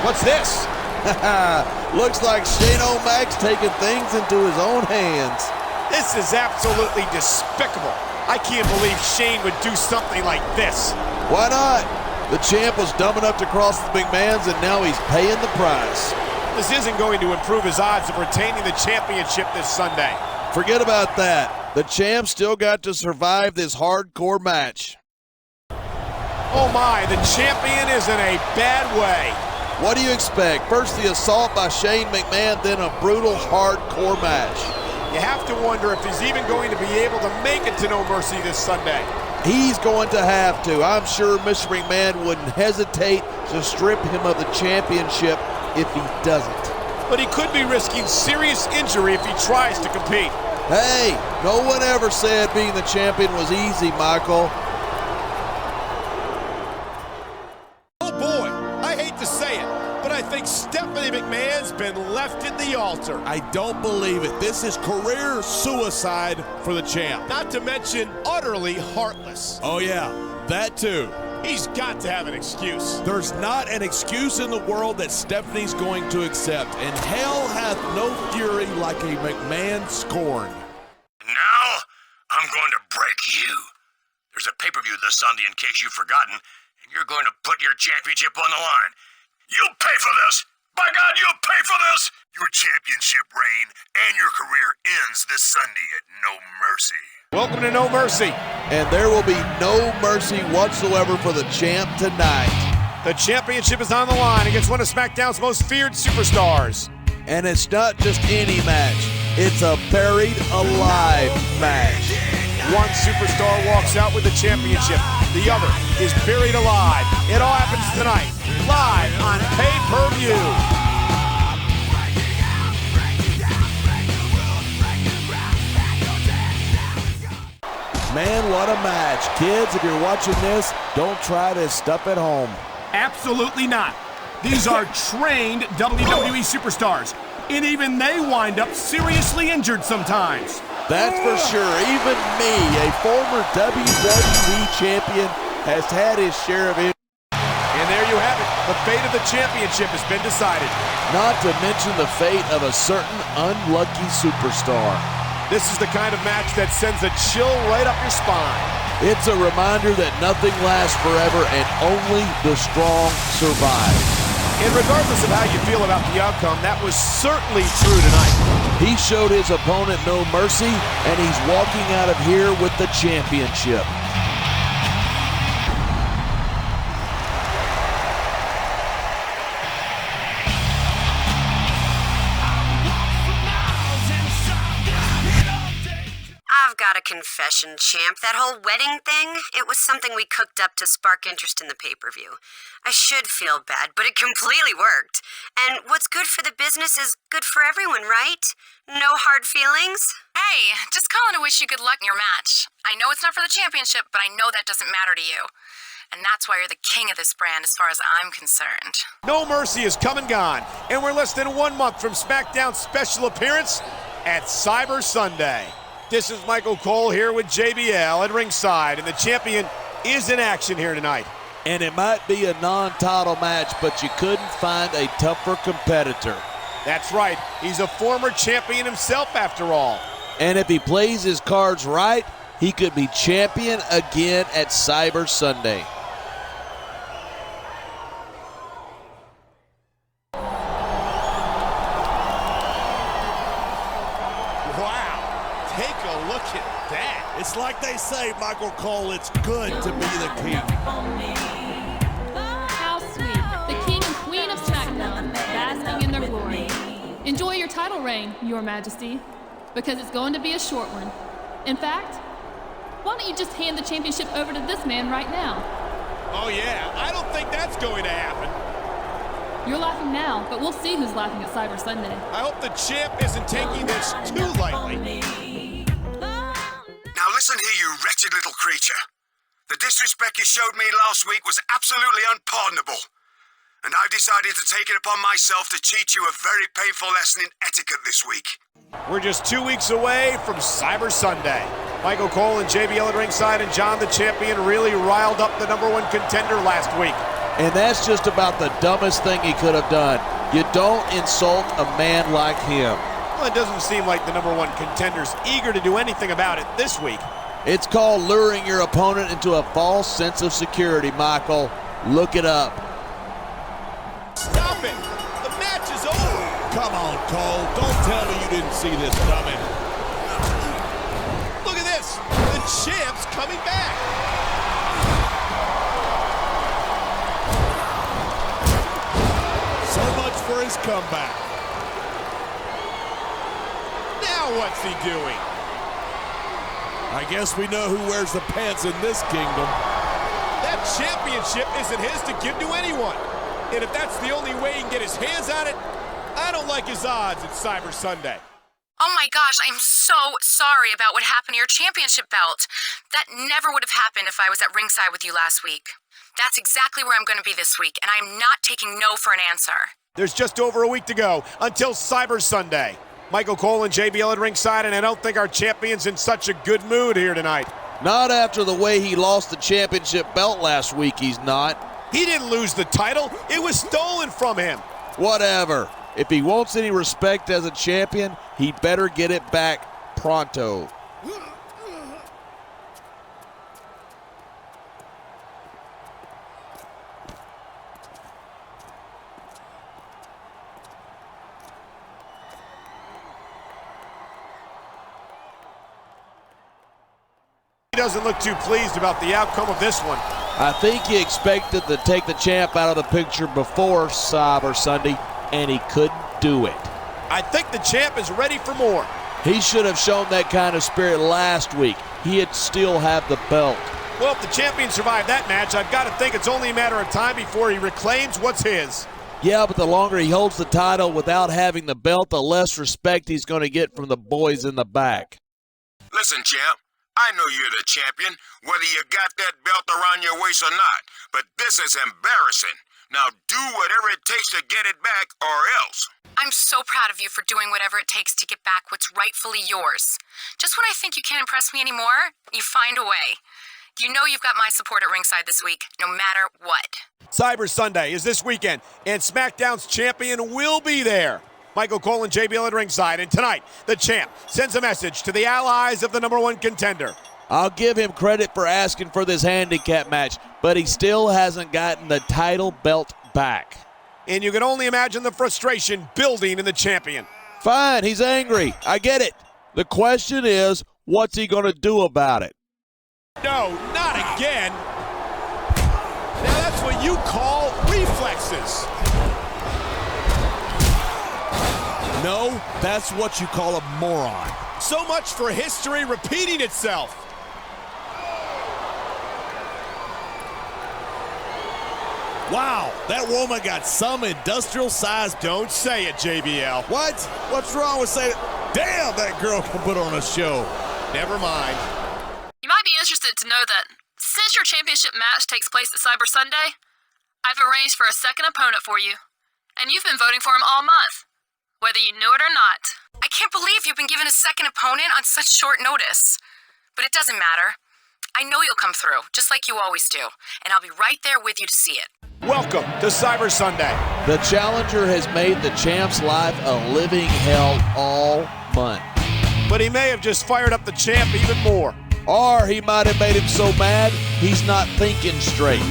What's this? Looks like Shane O'Mac's taking things into his own hands. This is absolutely despicable. I can't believe Shane would do something like this. Why not? The champ was dumb enough to cross the McMahons, and now he's paying the price. This isn't going to improve his odds of retaining the championship this Sunday. Forget about that. The champ still got to survive this hardcore match. Oh my, the champion is in a bad way. What do you expect? First the assault by Shane McMahon, then a brutal hardcore match. You have to wonder if he's even going to be able to make it to No Mercy this Sunday. He's going to have to. I'm sure Mr. McMahon wouldn't hesitate to strip him of the championship if he doesn't. But he could be risking serious injury if he tries to compete. Hey, no one ever said being the champion was easy, Michael. Oh boy, I hate to say it, but I think Stephanie McMahon's been left at the altar. I don't believe it. This is career suicide for the champ. Not to mention utterly heartless. Oh yeah, that too. He's got to have an excuse. There's not an excuse in the world that Stephanie's going to accept, and hell hath no fury like a McMahon scorn. Now, I'm going to break you. There's a pay-per-view this Sunday in case you've forgotten, and you're going to put your championship on the line. You'll pay for this! By God, you'll pay for this! Your championship reign and your career ends this Sunday at No Mercy. Welcome to No Mercy. And there will be no mercy whatsoever for the champ tonight. The championship is on the line against one of SmackDown's most feared superstars. And it's not just any match. It's a buried alive match. One superstar walks out with the championship. The other is buried alive. It all happens tonight, live on pay-per-view. Man, what a match. Kids, if you're watching this, don't try this stuff at home. Absolutely not. These are trained WWE superstars, and even they wind up seriously injured sometimes. That's for sure. Even me, a former WWE champion, has had his share of injuries. And there you have it. The fate of the championship has been decided. Not to mention the fate of a certain unlucky superstar. This is the kind of match that sends a chill right up your spine. It's a reminder that nothing lasts forever and only the strong survive. And regardless of how you feel about the outcome, that was certainly true tonight. He showed his opponent no mercy, and he's walking out of here with the championship. I've got a confession, champ. That whole wedding thing, it was something we cooked up to spark interest in the pay-per-view. I should feel bad, but it completely worked. And what's good for the business is good for everyone, right? No hard feelings? Hey, just calling to wish you good luck in your match. I know it's not for the championship, but I know that doesn't matter to you. And that's why you're the king of this brand as far as I'm concerned. No Mercy is come and gone, and we're less than 1 month from SmackDown's special appearance at Cyber Sunday. This is Michael Cole here with JBL at ringside, and the champion is in action here tonight. And it might be a non-title match, but you couldn't find a tougher competitor. That's right. He's a former champion himself, after all. And if he plays his cards right, he could be champion again at Cyber Sunday. Take a look at that. It's like they say, Michael Cole, it's good to be the king. How sweet. The king and queen of Smackdown, basking in their glory. Enjoy your title reign, Your Majesty, because it's going to be a short one. In fact, why don't you just hand the championship over to this man right now? Oh yeah, I don't think that's going to happen. You're laughing now, but we'll see who's laughing at Cyber Sunday. I hope the champ isn't taking this too lightly. Now listen here, you wretched little creature. The disrespect you showed me last week was absolutely unpardonable. And I've decided to take it upon myself to teach you a very painful lesson in etiquette this week. We're just 2 weeks away from Cyber Sunday. Michael Cole and JBL at ringside, and John the Champion really riled up the #1 contender last week. And that's just about the dumbest thing he could have done. You don't insult a man like him. Well, it doesn't seem like the #1 contender's eager to do anything about it this week. It's called luring your opponent into a false sense of security, Michael. Look it up. Stop it! The match is over! Come on, Cole. Don't tell me you didn't see this coming. Look at this! The champ's coming back! So much for his comeback. Now what's he doing? I guess we know who wears the pants in this kingdom. That championship isn't his to give to anyone. And if that's the only way he can get his hands on it, I don't like his odds at Cyber Sunday. Oh my gosh, I'm so sorry about what happened to your championship belt. That never would have happened if I was at ringside with you last week. That's exactly where I'm going to be this week, and I'm not taking no for an answer. There's just over a week to go until Cyber Sunday. Michael Cole and JBL at ringside, and I don't think our champion's in such a good mood here tonight. Not after the way he lost the championship belt last week, he's not. He didn't lose the title. It was stolen from him. Whatever. If he wants any respect as a champion, he better get it back pronto. He doesn't look too pleased about the outcome of this one. I think he expected to take the champ out of the picture before Cyber Sunday, and he couldn't do it. I think the champ is ready for more. He should have shown that kind of spirit last week. He'd still have the belt. Well, if the champion survived that match, I've got to think it's only a matter of time before he reclaims what's his. Yeah, but the longer he holds the title without having the belt, the less respect he's going to get from the boys in the back. Listen, champ. I know you're the champion, whether you got that belt around your waist or not. But this is embarrassing. Now do whatever it takes to get it back, or else. I'm so proud of you for doing whatever it takes to get back what's rightfully yours. Just when I think you can't impress me anymore, you find a way. You know you've got my support at ringside this week, no matter what. Cyber Sunday is this weekend, and Smackdown's champion will be there. Michael Cole and JBL at ringside, and tonight, the champ sends a message to the allies of the #1 contender. I'll give him credit for asking for this handicap match, but he still hasn't gotten the title belt back. And you can only imagine the frustration building in the champion. Fine, he's angry. I get it. The question is, what's he going to do about it? No, not again. Now that's what you call reflexes. No, that's what you call a moron. So much for history repeating itself. Wow, that woman got some industrial size. Don't say it, JBL. What? What's wrong with saying it? Damn, that girl can put on a show. Never mind. You might be interested to know that since your championship match takes place at Cyber Sunday, I've arranged for a second opponent for you, and you've been voting for him all month, whether you knew it or not. I can't believe you've been given a second opponent on such short notice. But it doesn't matter. I know you'll come through, just like you always do, and I'll be right there with you to see it. Welcome to Cyber Sunday. The challenger has made the champ's life a living hell all month. But he may have just fired up the champ even more. Or he might have made him so mad, he's not thinking straight.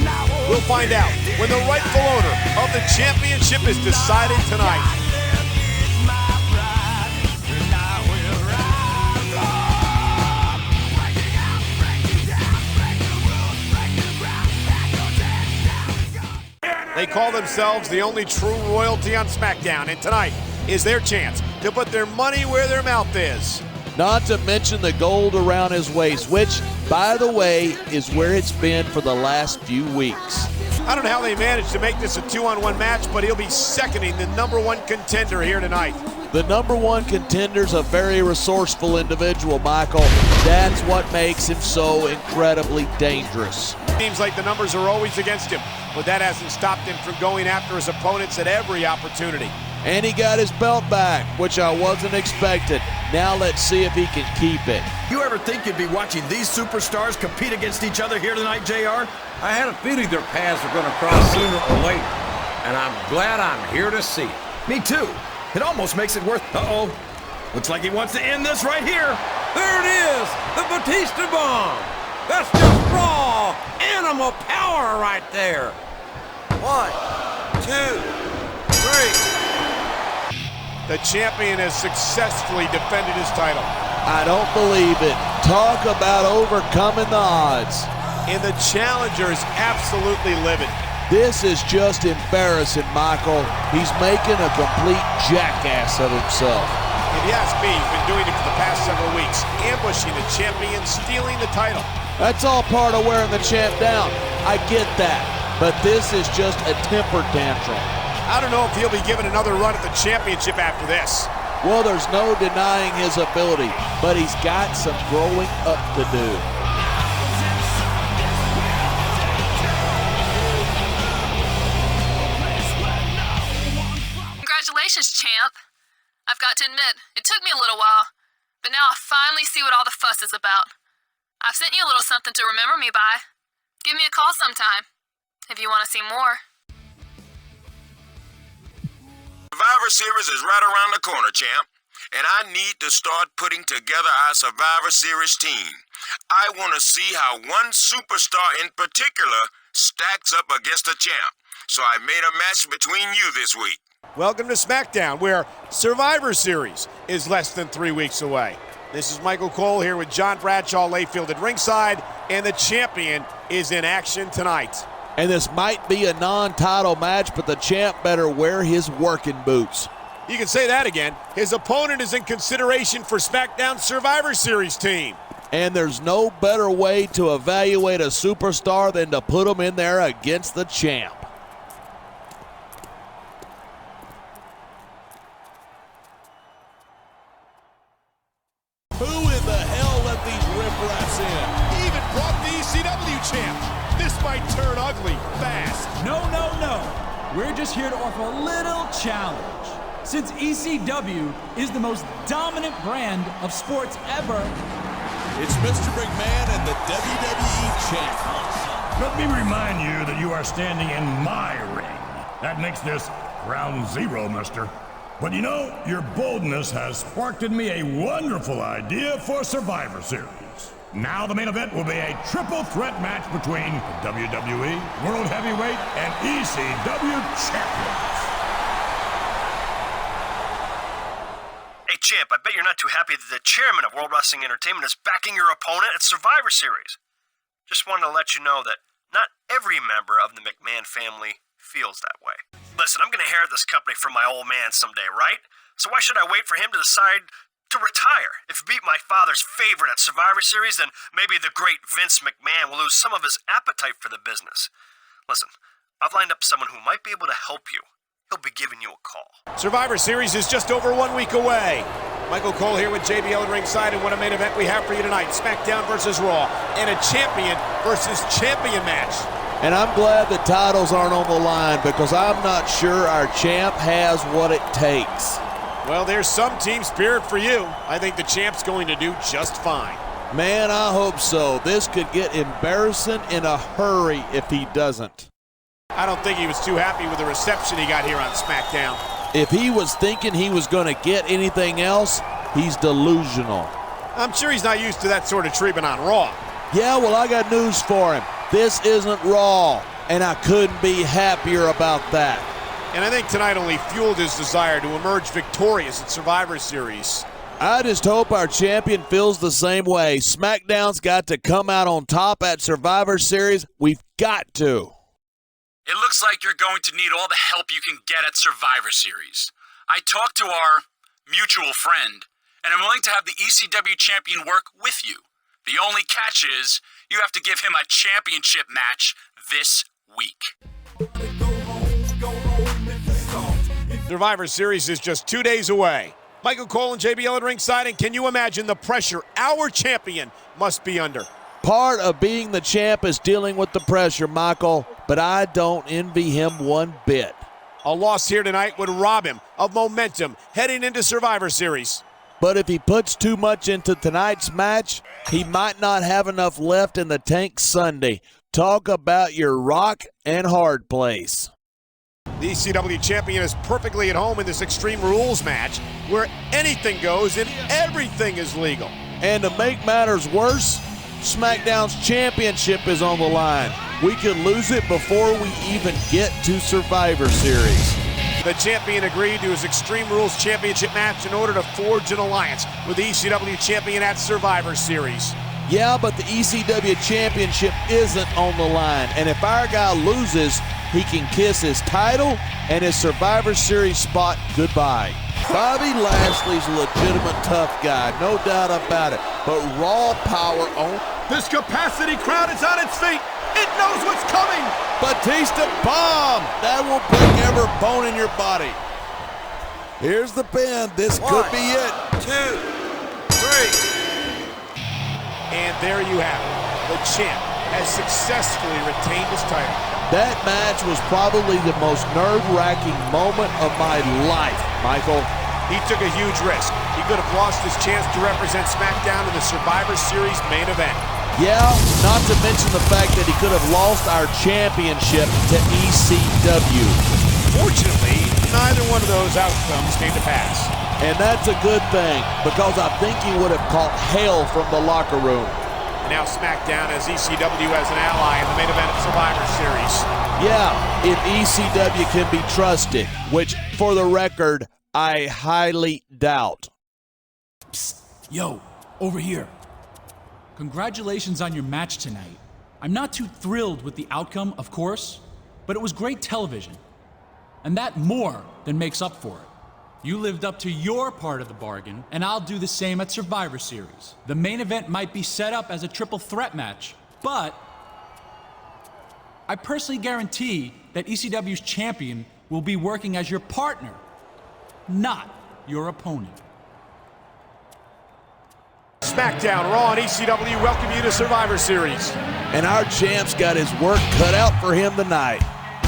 We'll find out when the rightful owner of the championship is decided tonight. They call themselves the only true royalty on Smackdown, and tonight is their chance to put their money where their mouth is. Not to mention the gold around his waist, which, by the way, is where it's been for the last few weeks. I don't know how they managed to make this a 2-on-1 match, but he'll be seconding the #1 contender here tonight. The number one contender's a very resourceful individual, Michael. That's what makes him so incredibly dangerous. Seems like the numbers are always against him, but that hasn't stopped him from going after his opponents at every opportunity. And he got his belt back, which I wasn't expecting. Now let's see if he can keep it. You ever think you'd be watching these superstars compete against each other here tonight, JR? I had a feeling their paths were going to cross sooner or later, and I'm glad I'm here to see it. Me too. It almost makes it worth... Uh-oh. Looks like he wants to end this right here. There it is, the Batista bomb. That's just raw animal power right there. 1, 2, 3. The champion has successfully defended his title. I don't believe it. Talk about overcoming the odds. And the challenger is absolutely livid. This is just embarrassing, Michael. He's making a complete jackass of himself. If you ask me, he's been doing it for the past several weeks, ambushing the champion, stealing the title. That's all part of wearing the champ down. I get that. But this is just a temper tantrum. I don't know if he'll be given another run at the championship after this. Well, there's no denying his ability, but he's got some growing up to do. Congratulations, champ. I've got to admit, it took me a little while, but now I finally see what all the fuss is about. I've sent you a little something to remember me by. Give me a call sometime, if you want to see more. Survivor Series is right around the corner, champ, and I need to start putting together our Survivor Series team. I want to see how one superstar in particular stacks up against the champ, so I made a match between you this week. Welcome to Smackdown, where Survivor Series is less than 3 weeks away. This is Michael Cole here with John Bradshaw Layfield at ringside, and the champion is in action tonight. And this might be a non-title match, but the champ better wear his working boots. You can say that again. His opponent is in consideration for SmackDown Survivor Series team. And there's no better way to evaluate a superstar than to put him in there against the champ. Who in the hell let these riffraffs in? He even brought the ECW champ. This might turn ugly fast. No. We're just here to offer a little challenge. Since ECW is the most dominant brand of sports ever, it's Mr. McMahon and the WWE champ. Let me remind you that you are standing in my ring. That makes this ground zero, mister. But you know, your boldness has sparked in me a wonderful idea for Survivor Series. Now the main event will be a triple threat match between the WWE, World Heavyweight, and ECW champions. Hey, champ, I bet you're not too happy that the chairman of World Wrestling Entertainment is backing your opponent at Survivor Series. Just wanted to let you know that not every member of the McMahon family feels that way. Listen, I'm going to inherit this company from my old man someday, right? So why should I wait for him to decide to retire? If he beat my father's favorite at Survivor Series, then maybe the great Vince McMahon will lose some of his appetite for the business. Listen, I've lined up someone who might be able to help you. He'll be giving you a call. Survivor Series is just over 1 week away. Michael Cole here with JBL at ringside, and what a main event we have for you tonight. SmackDown versus Raw, and a champion versus champion match. And I'm glad the titles aren't on the line, because I'm not sure our champ has what it takes. Well, there's some team spirit for you. I think the champ's going to do just fine. Man, I hope so. This could get embarrassing in a hurry if he doesn't. I don't think he was too happy with the reception he got here on SmackDown. If he was thinking he was going to get anything else, he's delusional. I'm sure he's not used to that sort of treatment on Raw. Yeah, well, I got news for him. This isn't Raw, and I couldn't be happier about that. And I think tonight only fueled his desire to emerge victorious at Survivor Series. I just hope our champion feels the same way. SmackDown's got to come out on top at Survivor Series. We've got to. It looks like you're going to need all the help you can get at Survivor Series. I talked to our mutual friend, and I'm willing to have the ECW champion work with you. The only catch is you have to give him a championship match this week. Survivor Series is just 2 days away. Michael Cole and JBL at ringside, and can you imagine the pressure our champion must be under? Part of being the champ is dealing with the pressure, Michael, but I don't envy him one bit. A loss here tonight would rob him of momentum heading into Survivor Series. But if he puts too much into tonight's match, he might not have enough left in the tank Sunday. Talk about your rock and hard place. The ECW champion is perfectly at home in this Extreme Rules match where anything goes and everything is legal. And to make matters worse, SmackDown's championship is on the line. We could lose it before we even get to Survivor Series. The champion agreed to his Extreme Rules championship match in order to forge an alliance with the ECW champion at Survivor Series. Yeah, but the ECW championship isn't on the line. And if our guy loses, he can kiss his title and his Survivor Series spot goodbye. Bobby Lashley's a legitimate tough guy, no doubt about it. But raw power on. This capacity crowd is on its feet. It knows what's coming. Batista bomb. That will break every bone in your body. Here's the pin. This could be it. 2, 3. And there you have it. The champ has successfully retained his title. That match was probably the most nerve-wracking moment of my life, Michael. He took a huge risk. He could have lost his chance to represent SmackDown in the Survivor Series main event. Yeah, not to mention the fact that he could have lost our championship to ECW. Fortunately, neither one of those outcomes came to pass. And that's a good thing, because I think he would have caught hell from the locker room. And now SmackDown has ECW as an ally in the main event of Survivor Series. Yeah, if ECW can be trusted, which, for the record, I highly doubt. Psst, yo, over here. Congratulations on your match tonight. I'm not too thrilled with the outcome, of course, but it was great television. And that more than makes up for it. You lived up to your part of the bargain, and I'll do the same at Survivor Series. The main event might be set up as a triple threat match, but I personally guarantee that ECW's champion will be working as your partner, not your opponent. SmackDown, Raw, and ECW welcome you to Survivor Series. And our champ's got his work cut out for him tonight.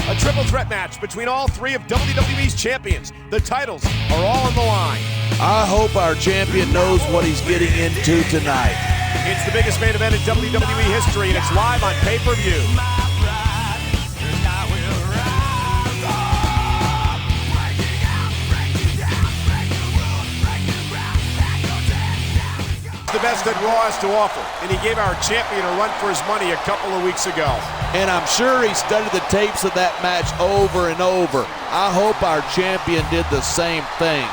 A triple threat match between all three of WWE's champions. The titles are all on the line. I hope our champion knows what he's getting into tonight. It's the biggest main event in WWE history, and it's live on pay-per-view. The best that Raw has to offer, and he gave our champion a run for his money a couple of weeks ago. And I'm sure he studied the tapes of that match over and over. I hope our champion did the same thing.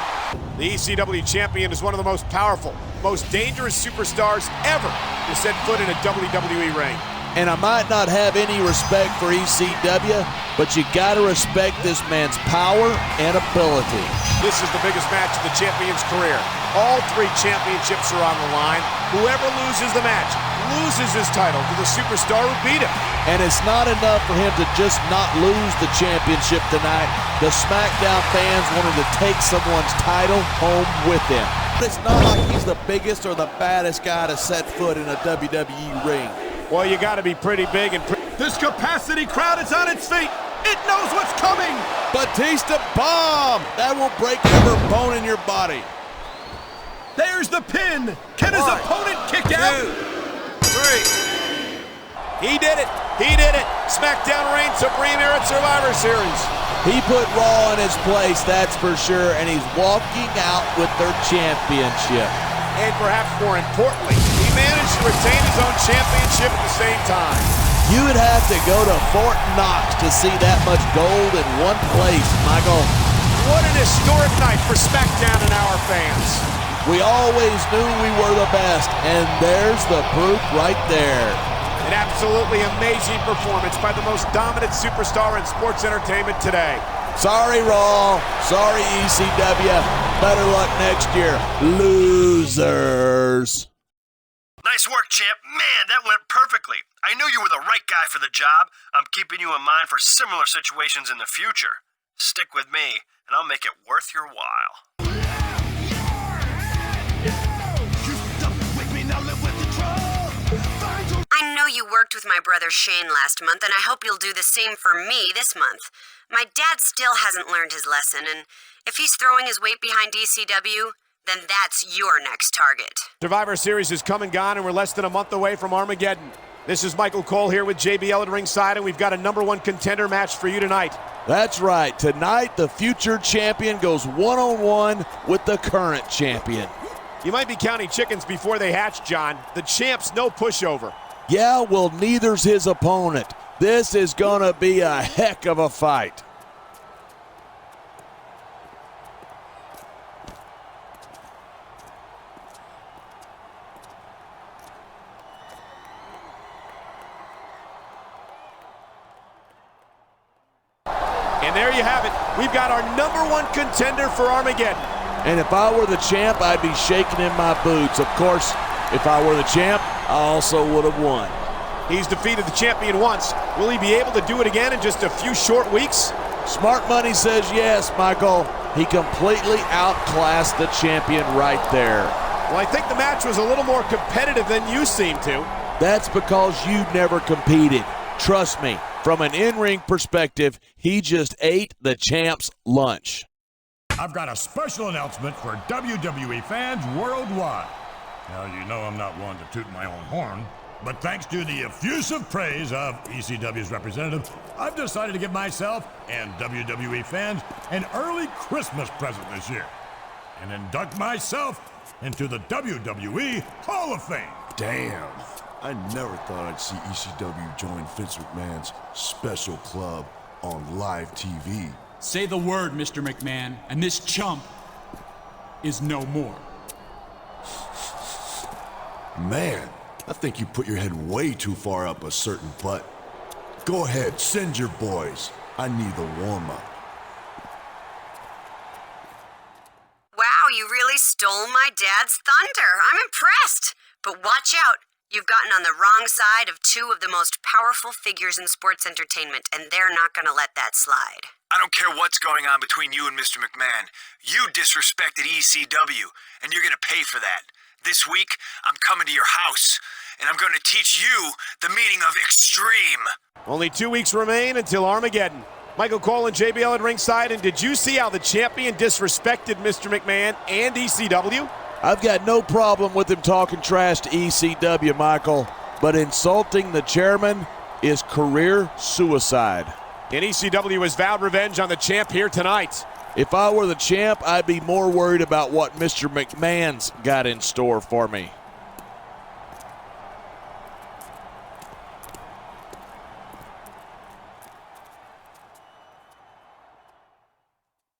The ECW champion is one of the most powerful, most dangerous superstars ever to set foot in a WWE ring. And I might not have any respect for ECW, but you gotta respect this man's power and ability. This is the biggest match of the champion's career. All three championships are on the line. Whoever loses the match loses his title to the superstar who beat him. And it's not enough for him to just not lose the championship tonight. The SmackDown fans wanted to take someone's title home with him. It's not like he's the biggest or the baddest guy to set foot in a WWE ring. Well, you got to be pretty big and This capacity crowd is on its feet. It knows what's coming. Batista bomb. That will break every bone in your body. There's the pin. Can his opponent kick out? 3. He did it. He did it. SmackDown reigns supreme here at Survivor Series. He put Raw in his place, that's for sure, and he's walking out with their championship. And perhaps more importantly, he managed to retain his own championship at the same time. You would have to go to Fort Knox to see that much gold in one place, Michael. What an historic night for SmackDown and our fans. We always knew we were the best, and there's the proof right there. An absolutely amazing performance by the most dominant superstar in sports entertainment today. Sorry, Raw. Sorry, ECW. Better luck next year, losers. Nice work, champ. Man, that went perfectly. I knew you were the right guy for the job. I'm keeping you in mind for similar situations in the future. Stick with me. and I'll make it worth your while. I know you worked with my brother Shane last month, and I hope you'll do the same for me this month. My dad still hasn't learned his lesson, and if he's throwing his weight behind ECW, then that's your next target. Survivor Series is come and gone, and we're less than a month away from Armageddon. This is Michael Cole here with JBL at ringside, and we've got a #1 contender match for you tonight. That's right. Tonight, the future champion goes one-on-one with the current champion. You might be counting chickens before they hatch, John. The champ's no pushover. Yeah, well, neither's his opponent. This is gonna be a heck of a fight. And there you have it. We've got our #1 contender for Armageddon. And if I were the champ, I'd be shaking in my boots. Of course, if I were the champ, I also would have won. He's defeated the champion once. Will he be able to do it again in just a few short weeks? Smart money says yes, Michael. He completely outclassed the champion right there. Well, I think the match was a little more competitive than you seem to. That's because you never competed. Trust me, from an in-ring perspective, he just ate the champ's lunch. I've got a special announcement for WWE fans worldwide. Now, you know I'm not one to toot my own horn, but thanks to the effusive praise of ECW's representative, I've decided to give myself and WWE fans an early Christmas present this year and induct myself into the WWE Hall of Fame. Damn. I never thought I'd see ECW join Vince McMahon's special club on live TV. Say the word, Mr. McMahon, and this chump is no more. Man, I think you put your head way too far up a certain butt. Go ahead, send your boys. I need the warm-up. Wow, you really stole my dad's thunder. I'm impressed. But watch out. You've gotten on the wrong side of two of the most powerful figures in sports entertainment, and they're not going to let that slide. I don't care what's going on between you and Mr. McMahon. You disrespected ECW, and you're gonna pay for that. This week, I'm coming to your house, and I'm gonna teach you the meaning of extreme. Only 2 weeks remain until Armageddon. Michael Cole and JBL at ringside, and did you see how the champion disrespected Mr. McMahon and ECW? I've got no problem with him talking trash to ECW, Michael, but insulting the chairman is career suicide. And ECW has vowed revenge on the champ here tonight. If I were the champ, I'd be more worried about what Mr. McMahon's got in store for me.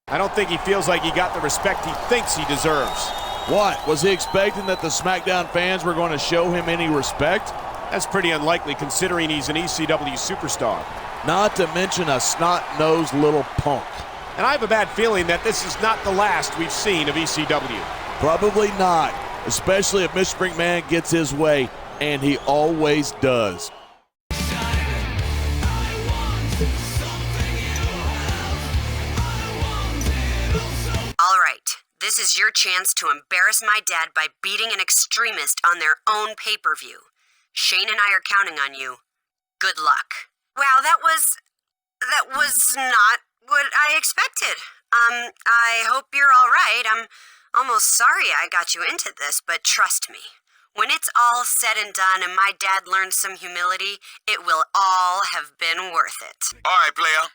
I don't think he feels like he got the respect he thinks he deserves. What? Was he expecting that the Smackdown fans were going to show him any respect? That's pretty unlikely considering he's an ECW superstar. Not to mention a snot-nosed little punk. And I have a bad feeling that this is not the last we've seen of ECW. Probably not, especially if Mr. McMahon gets his way, and he always does. All right, this is your chance to embarrass my dad by beating an extremist on their own pay-per-view. Shane and I are counting on you. Good luck. Wow, that was not what I expected. I hope you're all right. I'm almost sorry I got you into this, but trust me, when it's all said and done and my dad learns some humility, it will all have been worth it. All right, player.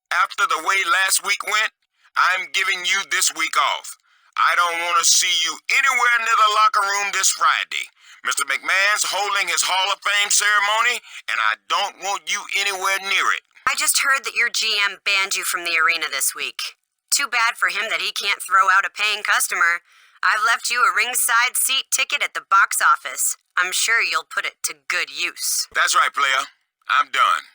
After the way last week went, I'm giving you this week off. I don't want to see you anywhere near the locker room this Friday. Mr. McMahon's holding his Hall of Fame ceremony, and I don't want you anywhere near it. I just heard that your GM banned you from the arena this week. Too bad for him that he can't throw out a paying customer. I've left you a ringside seat ticket at the box office. I'm sure you'll put it to good use. That's right, player. I'm done.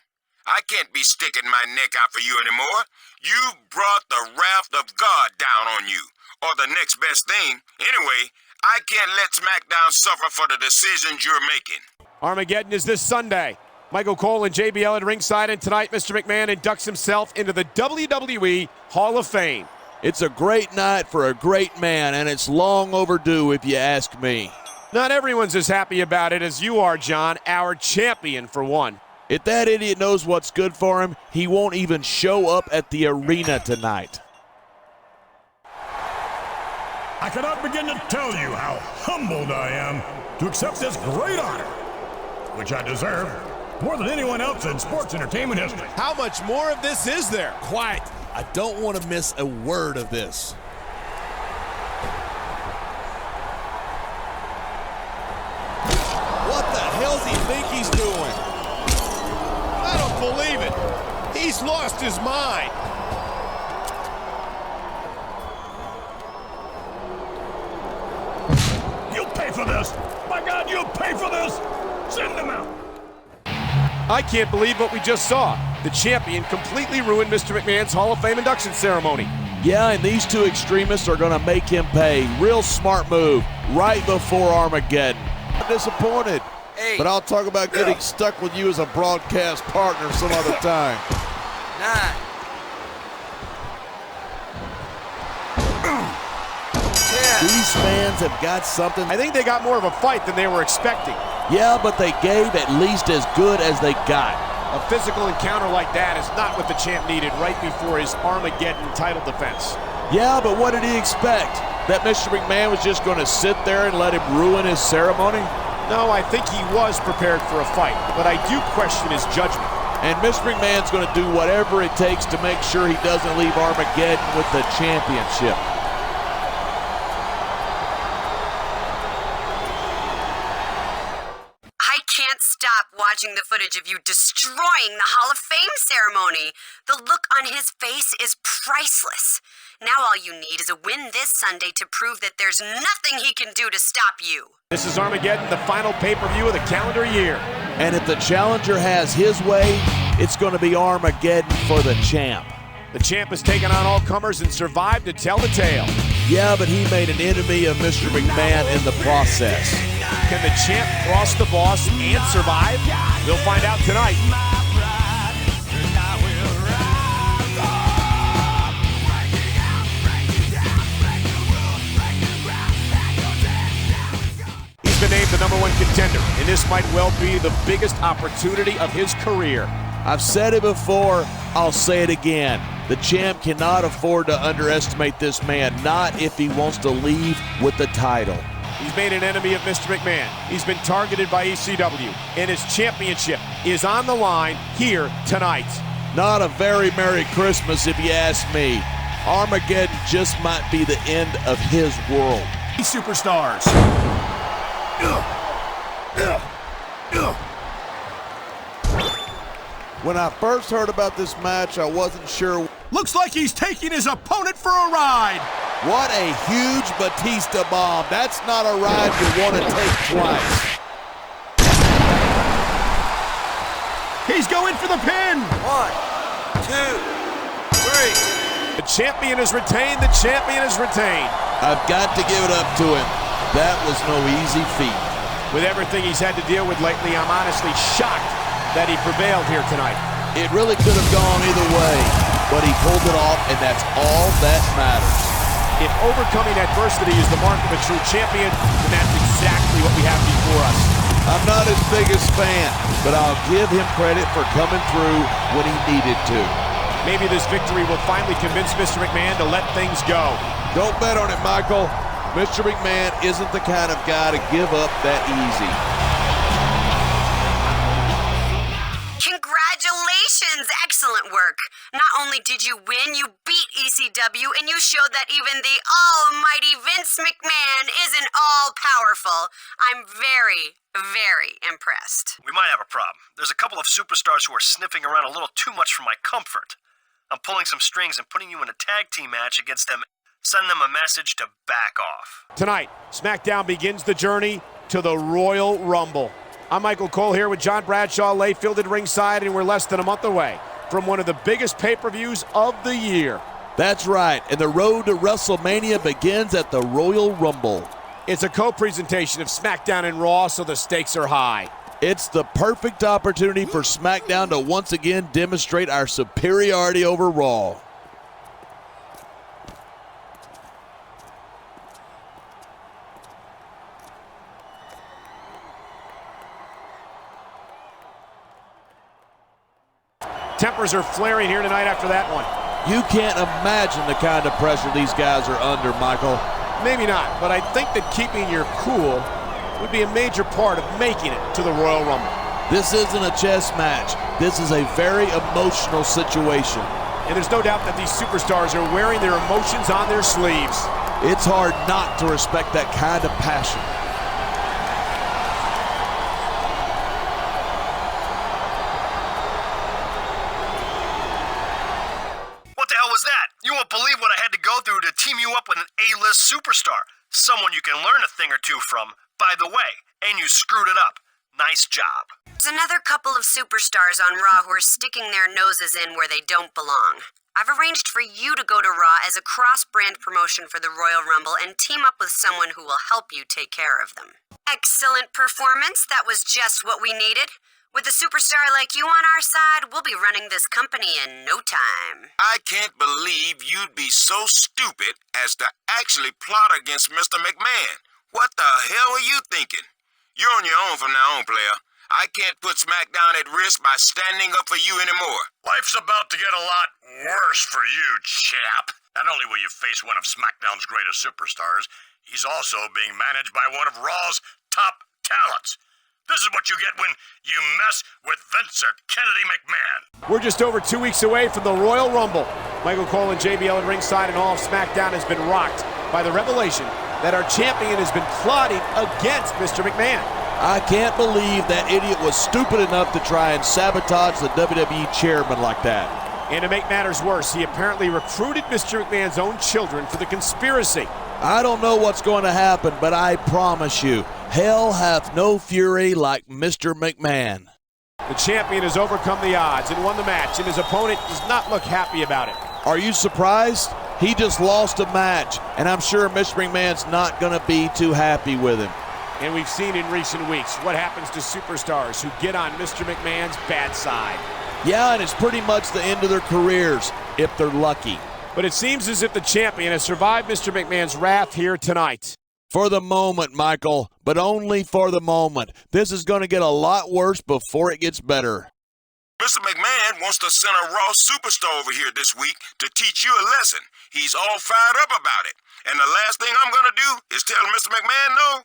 I can't be sticking my neck out for you anymore. You brought the wrath of God down on you, or the next best thing. Anyway, I can't let Smackdown suffer for the decisions you're making. Armageddon is this Sunday. Michael Cole and JBL at ringside, and tonight Mr. McMahon inducts himself into the WWE Hall of Fame. It's a great night for a great man, and it's long overdue if you ask me. Not everyone's as happy about it as you are, John, our champion for one. If that idiot knows what's good for him, he won't even show up at the arena tonight. I cannot begin to tell you how humbled I am to accept this great honor, which I deserve more than anyone else in sports entertainment history. How much more of this is there? Quiet. I don't want to miss a word of this. What the hell's he think he's doing? I don't believe it. He's lost his mind. You'll pay for this. My God, you'll pay for this. Send them out. I can't believe what we just saw. The champion completely ruined Mr. McMahon's Hall of Fame induction ceremony. Yeah, and these two extremists are going to make him pay. Real smart move right before Armageddon. I'm disappointed, but I'll talk about getting stuck with you as a broadcast partner some other time. 9. 10. These fans have got something. I think they got more of a fight than they were expecting. Yeah, but they gave at least as good as they got. A physical encounter like that is not what the champ needed right before his Armageddon title defense. Yeah, but what did he expect? That Mr. McMahon was just going to sit there and let him ruin his ceremony? No, I think he was prepared for a fight, but I do question his judgment. And Mr. McMahon's going to do whatever it takes to make sure he doesn't leave Armageddon with the championship. Stop watching the footage of you destroying the Hall of Fame ceremony. The look on his face is priceless. Now all you need is a win this Sunday to prove that there's nothing he can do to stop you. This is Armageddon, the final pay-per-view of the calendar year. And if the challenger has his way, it's going to be Armageddon for the champ. The champ has taken on all comers and survived to tell the tale. Yeah, but he made an enemy of Mr. McMahon in the process. Can the champ cross the boss and survive? We'll find out tonight. He's been named the #1 contender, and this might well be the biggest opportunity of his career. I've said it before, I'll say it again. The champ cannot afford to underestimate this man, not if he wants to leave with the title. He's made an enemy of Mr. McMahon. He's been targeted by ECW, and his championship is on the line here tonight. Not a very Merry Christmas if you ask me. Armageddon just might be the end of his world. Superstars. When I first heard about this match, I wasn't sure. Looks like he's taking his opponent for a ride. What a huge Batista bomb. That's not a ride you want to take twice. He's going for the pin. 1, 2, 3. The champion is retained. The champion is retained. I've got to give it up to him. That was no easy feat. With everything he's had to deal with lately, I'm honestly shocked that he prevailed here tonight. It really could have gone either way, but he pulled it off, and that's all that matters. If overcoming adversity is the mark of a true champion, then that's exactly what we have before us. I'm not his biggest fan, but I'll give him credit for coming through when he needed to. Maybe this victory will finally convince Mr. McMahon to let things go. Don't bet on it, Michael. Mr. McMahon isn't the kind of guy to give up that easy. Congratulations! Excellent work. Not only did you win, you beat ECW, and you showed that even the almighty Vince McMahon isn't all-powerful. I'm very, very impressed. We might have a problem. There's a couple of superstars who are sniffing around a little too much for my comfort. I'm pulling some strings and putting you in a tag team match against them. Send them a message to back off. Tonight, Smackdown begins the journey to the Royal Rumble. I'm Michael Cole here with John Bradshaw Layfield at ringside, and we're less than a month away from one of the biggest pay-per-views of the year. That's right, and the road to WrestleMania begins at the Royal Rumble. It's a co-presentation of Smackdown and Raw, so the stakes are high. It's the perfect opportunity for SmackDown to once again demonstrate our superiority over Raw. Tempers are flaring here tonight after that one. You can't imagine the kind of pressure these guys are under, Michael. Maybe not, but I think that keeping your cool would be a major part of making it to the Royal Rumble. This isn't a chess match. This is a very emotional situation. And there's no doubt that these superstars are wearing their emotions on their sleeves. It's hard not to respect that kind of passion. What the hell was that? You won't believe what I had to go through to team you up with an A-list superstar. Someone you can learn a thing or two from, by the way. And you screwed it up. Nice job. There's another couple of superstars on Raw who are sticking their noses in where they don't belong. I've arranged for you to go to Raw as a cross-brand promotion for the Royal Rumble and team up with someone who will help you take care of them. Excellent performance. That was just what we needed. With a superstar like you on our side, we'll be running this company in no time. I can't believe you'd be so stupid as to actually plot against Mr. McMahon. What the hell are you thinking? You're on your own from now on, player. I can't put SmackDown at risk by standing up for you anymore. Life's about to get a lot worse for you, chap. Not only will you face one of SmackDown's greatest superstars, he's also being managed by one of Raw's top talents. This is what you get when you mess with Vincent Kennedy McMahon. We're just over 2 weeks away from the Royal Rumble. Michael Cole and JBL at ringside, and all of SmackDown has been rocked by the revelation that our champion has been plotting against Mr. McMahon. I can't believe that idiot was stupid enough to try and sabotage the WWE chairman like that. And to make matters worse, he apparently recruited Mr. McMahon's own children for the conspiracy. I don't know what's going to happen, but I promise you, hell hath no fury like Mr. McMahon. The champion has overcome the odds and won the match, and his opponent does not look happy about it. Are you surprised? He just lost a match, and I'm sure Mr. McMahon's not going to be too happy with him. And we've seen in recent weeks what happens to superstars who get on Mr. McMahon's bad side. Yeah, and it's pretty much the end of their careers, if they're lucky. But it seems as if the champion has survived Mr. McMahon's wrath here tonight. For the moment, Michael, but only for the moment. This is going to get a lot worse before it gets better. Mr. McMahon wants to send a Raw superstar over here this week to teach you a lesson. He's all fired up about it. And the last thing I'm going to do is tell Mr. McMahon no?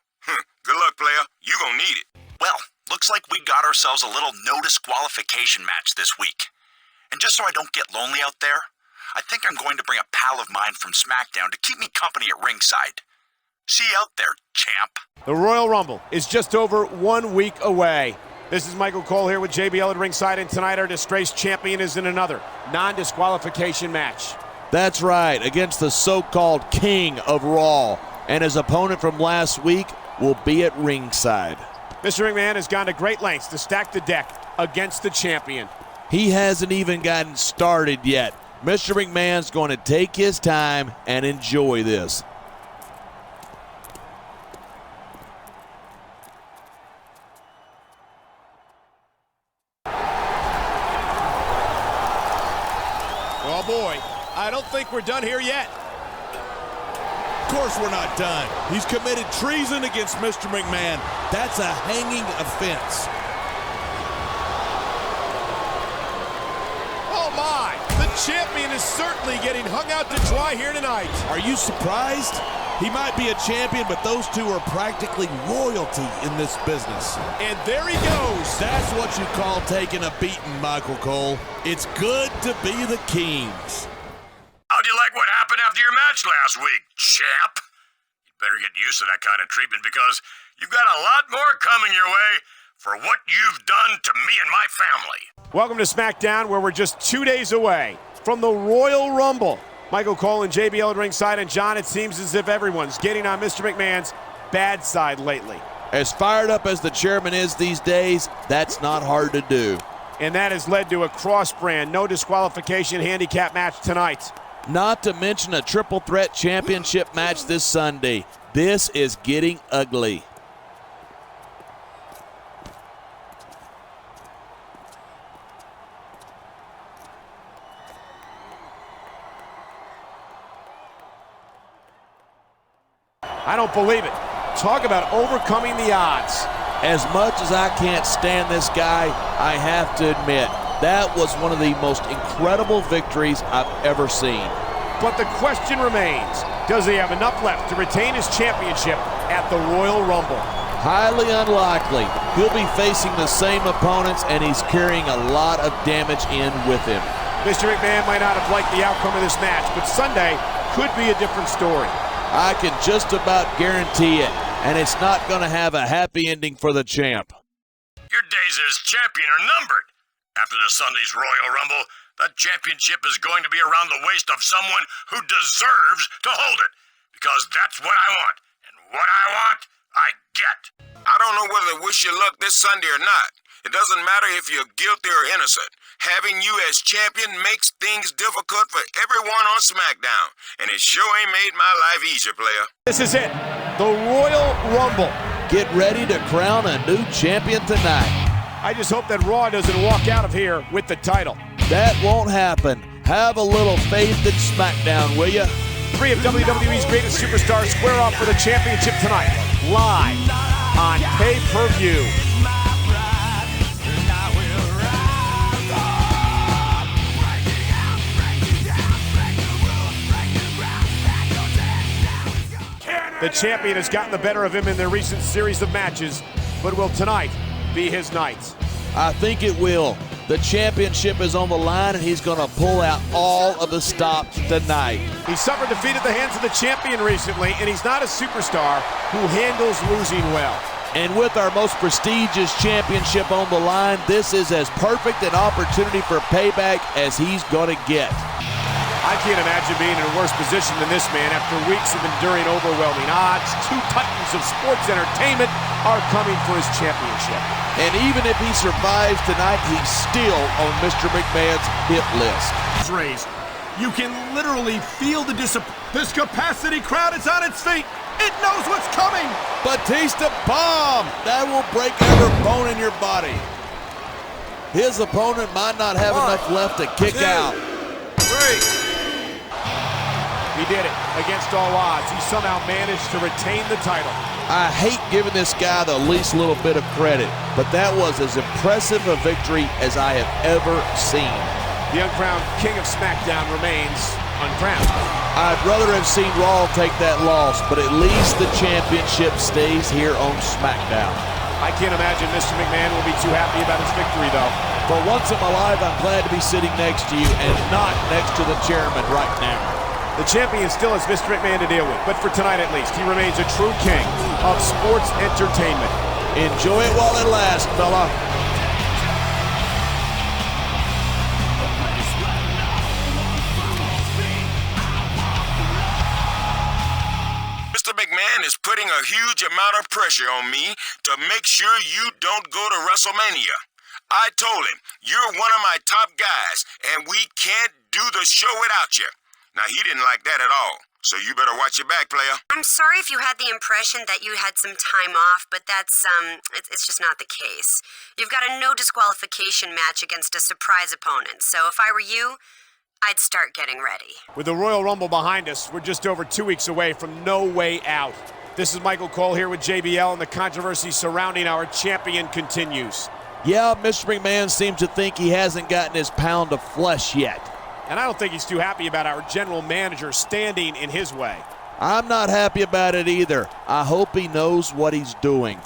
Good luck, player. You gonna need it. Well, looks like we got ourselves a little no disqualification match this week. And just so I don't get lonely out there, I think I'm going to bring a pal of mine from SmackDown to keep me company at ringside. See you out there, champ. The Royal Rumble is just over 1 week away. This is Michael Cole here with JBL at ringside, and tonight our disgraced champion is in another non-disqualification match. That's right, against the so-called King of Raw. And his opponent from last week will be at ringside. Mr. McMahon has gone to great lengths to stack the deck against the champion. He hasn't even gotten started yet. Mr. McMahon's going to take his time and enjoy this. Oh boy, I don't think we're done here yet. Of course we're not done. He's committed treason against Mr. McMahon. That's a hanging offense. Oh my! The champion is certainly getting hung out to dry here tonight. Are you surprised? He might be a champion, but those two are practically royalty in this business. And there he goes. That's what you call taking a beating, Michael Cole. It's good to be the Kings. How'd you like what happened after your match last week, champ? You'd better get used to that kind of treatment because you've got a lot more coming your way for what you've done to me and my family. Welcome to Smackdown, where we're just 2 days away from the Royal Rumble. Michael Cole and JBL at ringside, and John, it seems as if everyone's getting on Mr. McMahon's bad side lately. As fired up as the chairman is these days, that's not hard to do. And that has led to a cross-brand, no disqualification handicap match tonight. Not to mention a triple threat championship match this Sunday. This is getting ugly. don't believe it. Talk about overcoming the odds. As much as I can't stand this guy, I have to admit, that was one of the most incredible victories I've ever seen. But the question remains, does he have enough left to retain his championship at the Royal Rumble? Highly unlikely. He'll be facing the same opponents, and he's carrying a lot of damage in with him. Mr. McMahon might not have liked the outcome of this match, but Sunday could be a different story. I can just about guarantee it, and it's not going to have a happy ending for the champ. Your days as champion are numbered. After the Sunday's Royal Rumble, the championship is going to be around the waist of someone who deserves to hold it. Because that's what I want. And what I want, I get. I don't know whether to wish you luck this Sunday or not. It doesn't matter if you're guilty or innocent. Having you as champion makes things difficult for everyone on Smackdown. And it sure ain't made my life easier, player. This is it. The Royal Rumble. Get ready to crown a new champion tonight. I just hope that Raw doesn't walk out of here with the title. That won't happen. Have a little faith in Smackdown, will ya? 3 of WWE's greatest superstars square off for the championship tonight, live on pay-per-view. The champion has gotten the better of him in their recent series of matches, but will tonight be his night? I think it will. The championship is on the line, and he's going to pull out all of the stops tonight. He suffered defeat at the hands of the champion recently, and he's not a superstar who handles losing well. And with our most prestigious championship on the line, this is as perfect an opportunity for payback as he's going to get. I can't imagine being in a worse position than this man after weeks of enduring overwhelming odds. Two titans of sports entertainment are coming for his championship. And even if he survives tonight, he's still on Mr. McMahon's hit list. Raised. You can literally feel the This capacity crowd is on its feet. It knows what's coming. Batista bomb. That will break every bone in your body. His opponent might not have enough left to kick out. 3. He did it against all odds. He somehow managed to retain the title. I hate giving this guy the least little bit of credit, but that was as impressive a victory as I have ever seen. The uncrowned King of Smackdown remains uncrowned. I'd rather have seen Raw take that loss, but at least the championship stays here on Smackdown. I can't imagine Mr. McMahon will be too happy about his victory, though. For once in my life, I'm glad to be sitting next to you and not next to the chairman right now. The champion still has Mr. McMahon to deal with, but for tonight at least, he remains a true king of sports entertainment. Enjoy it while it lasts, fella. Mr. McMahon is putting a huge amount of pressure on me to make sure you don't go to WrestleMania. I told him, you're one of my top guys, and we can't do the show without you. Now, he didn't like that at all, so you better watch your back, player. I'm sorry if you had the impression that you had some time off, but that's, it's just not the case. You've got a no disqualification match against a surprise opponent, so if I were you, I'd start getting ready. With the Royal Rumble behind us, we're just over 2 weeks away from No Way Out. This is Michael Cole here with JBL, and the controversy surrounding our champion continues. Yeah, Mr. McMahon seems to think he hasn't gotten his pound of flesh yet. And I don't think he's too happy about our general manager standing in his way. I'm not happy about it either. I hope he knows what he's doing.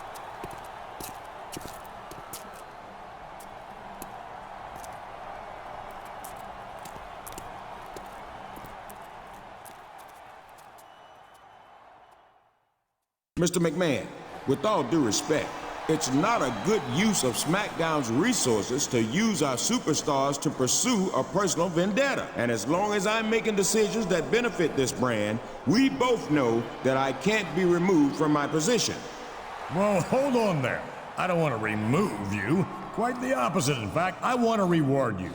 Mr. McMahon, with all due respect, it's not a good use of SmackDown's resources to use our superstars to pursue a personal vendetta. And as long as I'm making decisions that benefit this brand, we both know that I can't be removed from my position. Well, hold on there. I don't want to remove you. Quite the opposite, in fact. I want to reward you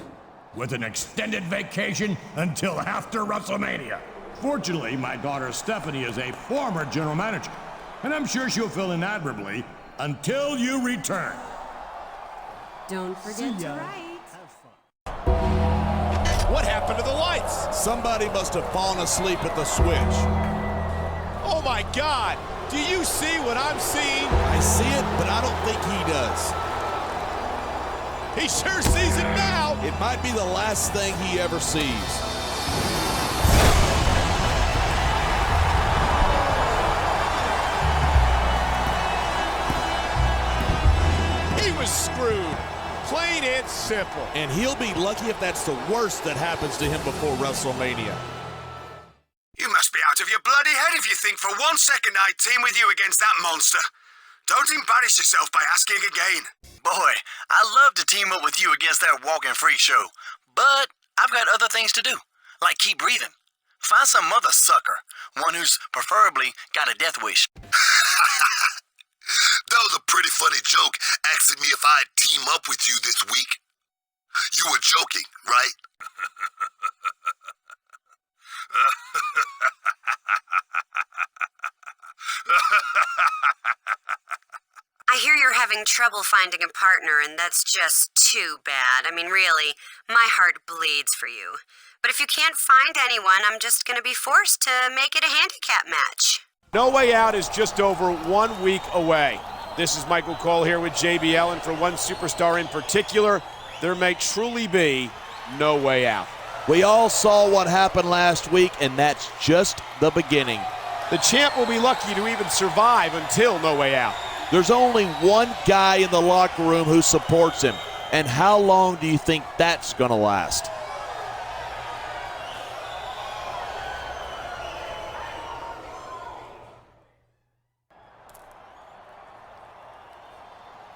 with an extended vacation until after WrestleMania. Fortunately, my daughter Stephanie is a former general manager, and I'm sure she'll fill in admirably until you return. Don't forget to write. What happened to the lights? Somebody must have fallen asleep at the switch. Oh my God! Do you see what I'm seeing? I see it, but I don't think he does. He sure sees it now! It might be the last thing he ever sees. He was screwed. Plain and simple. And he'll be lucky if that's the worst that happens to him before WrestleMania. You must be out of your bloody head if you think for 1 second I'd team with you against that monster. Don't embarrass yourself by asking again. Boy, I'd love to team up with you against that walking freak show, but I've got other things to do, like keep breathing. Find some other sucker, one who's preferably got a death wish. That was a pretty funny joke, asking me if I'd team up with you this week. You were joking, right? I hear you're having trouble finding a partner, and that's just too bad. I mean, really, my heart bleeds for you. But if you can't find anyone, I'm just going to be forced to make it a handicap match. No Way Out is just over 1 week away. This is Michael Cole here with JBL, and for one superstar in particular, there may truly be no way out. We all saw what happened last week, and that's just the beginning. The champ will be lucky to even survive until No Way Out. There's only one guy in the locker room who supports him, and how long do you think that's going to last?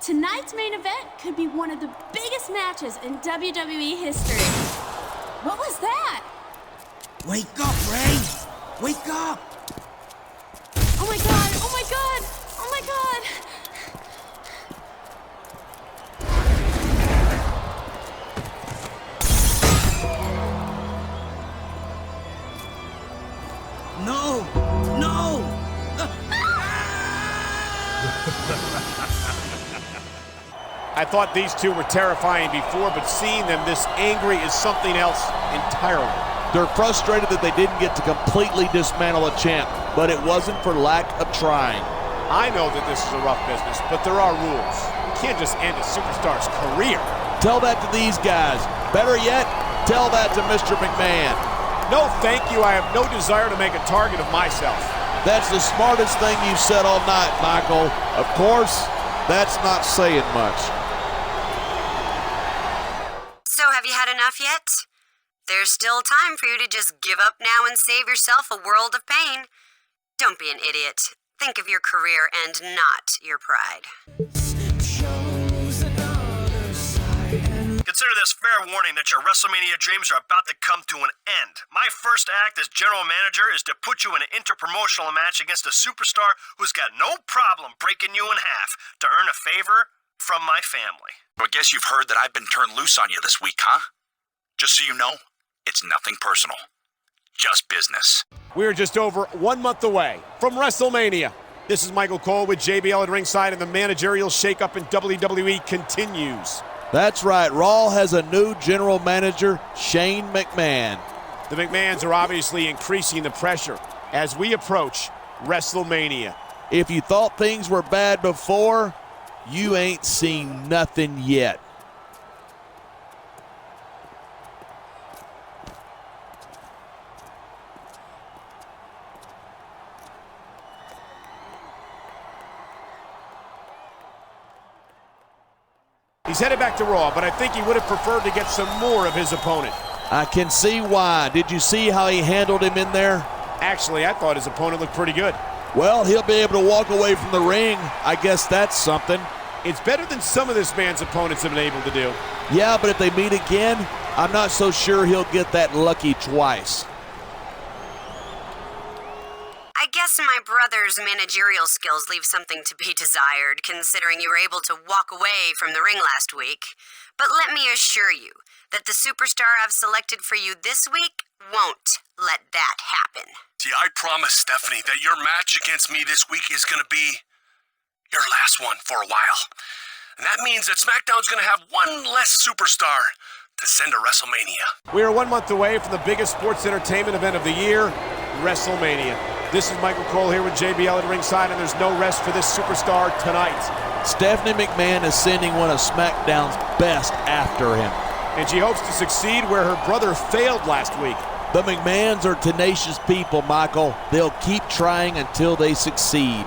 Tonight's main event could be one of the biggest matches in WWE history. What was that? Wake up, Ray! Wake up! Oh my God! Oh my God! Oh my God! No! No! I thought these two were terrifying before, but seeing them this angry is something else entirely. They're frustrated that they didn't get to completely dismantle a champ, but it wasn't for lack of trying. I know that this is a rough business, but there are rules. You can't just end a superstar's career. Tell that to these guys. Better yet, tell that to Mr. McMahon. No, thank you. I have no desire to make a target of myself. That's the smartest thing you've said all night, Michael. Of course, that's not saying much. So have you had enough yet? There's still time for you to just give up now and save yourself a world of pain. Don't be an idiot. Think of your career and not your pride. Consider this fair warning that your WrestleMania dreams are about to come to an end. My first act as general manager is to put you in an interpromotional match against a superstar who's got no problem breaking you in half to earn a favor from my family. I guess you've heard that I've been turned loose on you this week, huh? Just so you know, it's nothing personal. Just business. We're just over 1 month away from WrestleMania. This is Michael Cole with JBL at ringside, and the managerial shakeup in WWE continues. That's right. Raw has a new general manager, Shane McMahon. The McMahons are obviously increasing the pressure as we approach WrestleMania. If you thought things were bad before, you ain't seen nothing yet. He's headed back to Raw, but I think he would have preferred to get some more of his opponent. I can see why. Did you see how he handled him in there? Actually, I thought his opponent looked pretty good. Well, he'll be able to walk away from the ring. I guess that's something. It's better than some of this man's opponents have been able to do. Yeah, but if they meet again, I'm not so sure he'll get that lucky twice. I guess my brother's managerial skills leave something to be desired, considering you were able to walk away from the ring last week. But let me assure you that the superstar I've selected for you this week won't let that happen. See, I promised Stephanie that your match against me this week is going to be your last one for a while. And that means that SmackDown's going to have one less superstar to send to WrestleMania. We are 1 month away from the biggest sports entertainment event of the year, WrestleMania. This is Michael Cole here with JBL at ringside, and there's no rest for this superstar tonight. Stephanie McMahon is sending one of SmackDown's best after him. And she hopes to succeed where her brother failed last week. The McMahons are tenacious people, Michael. They'll keep trying until they succeed.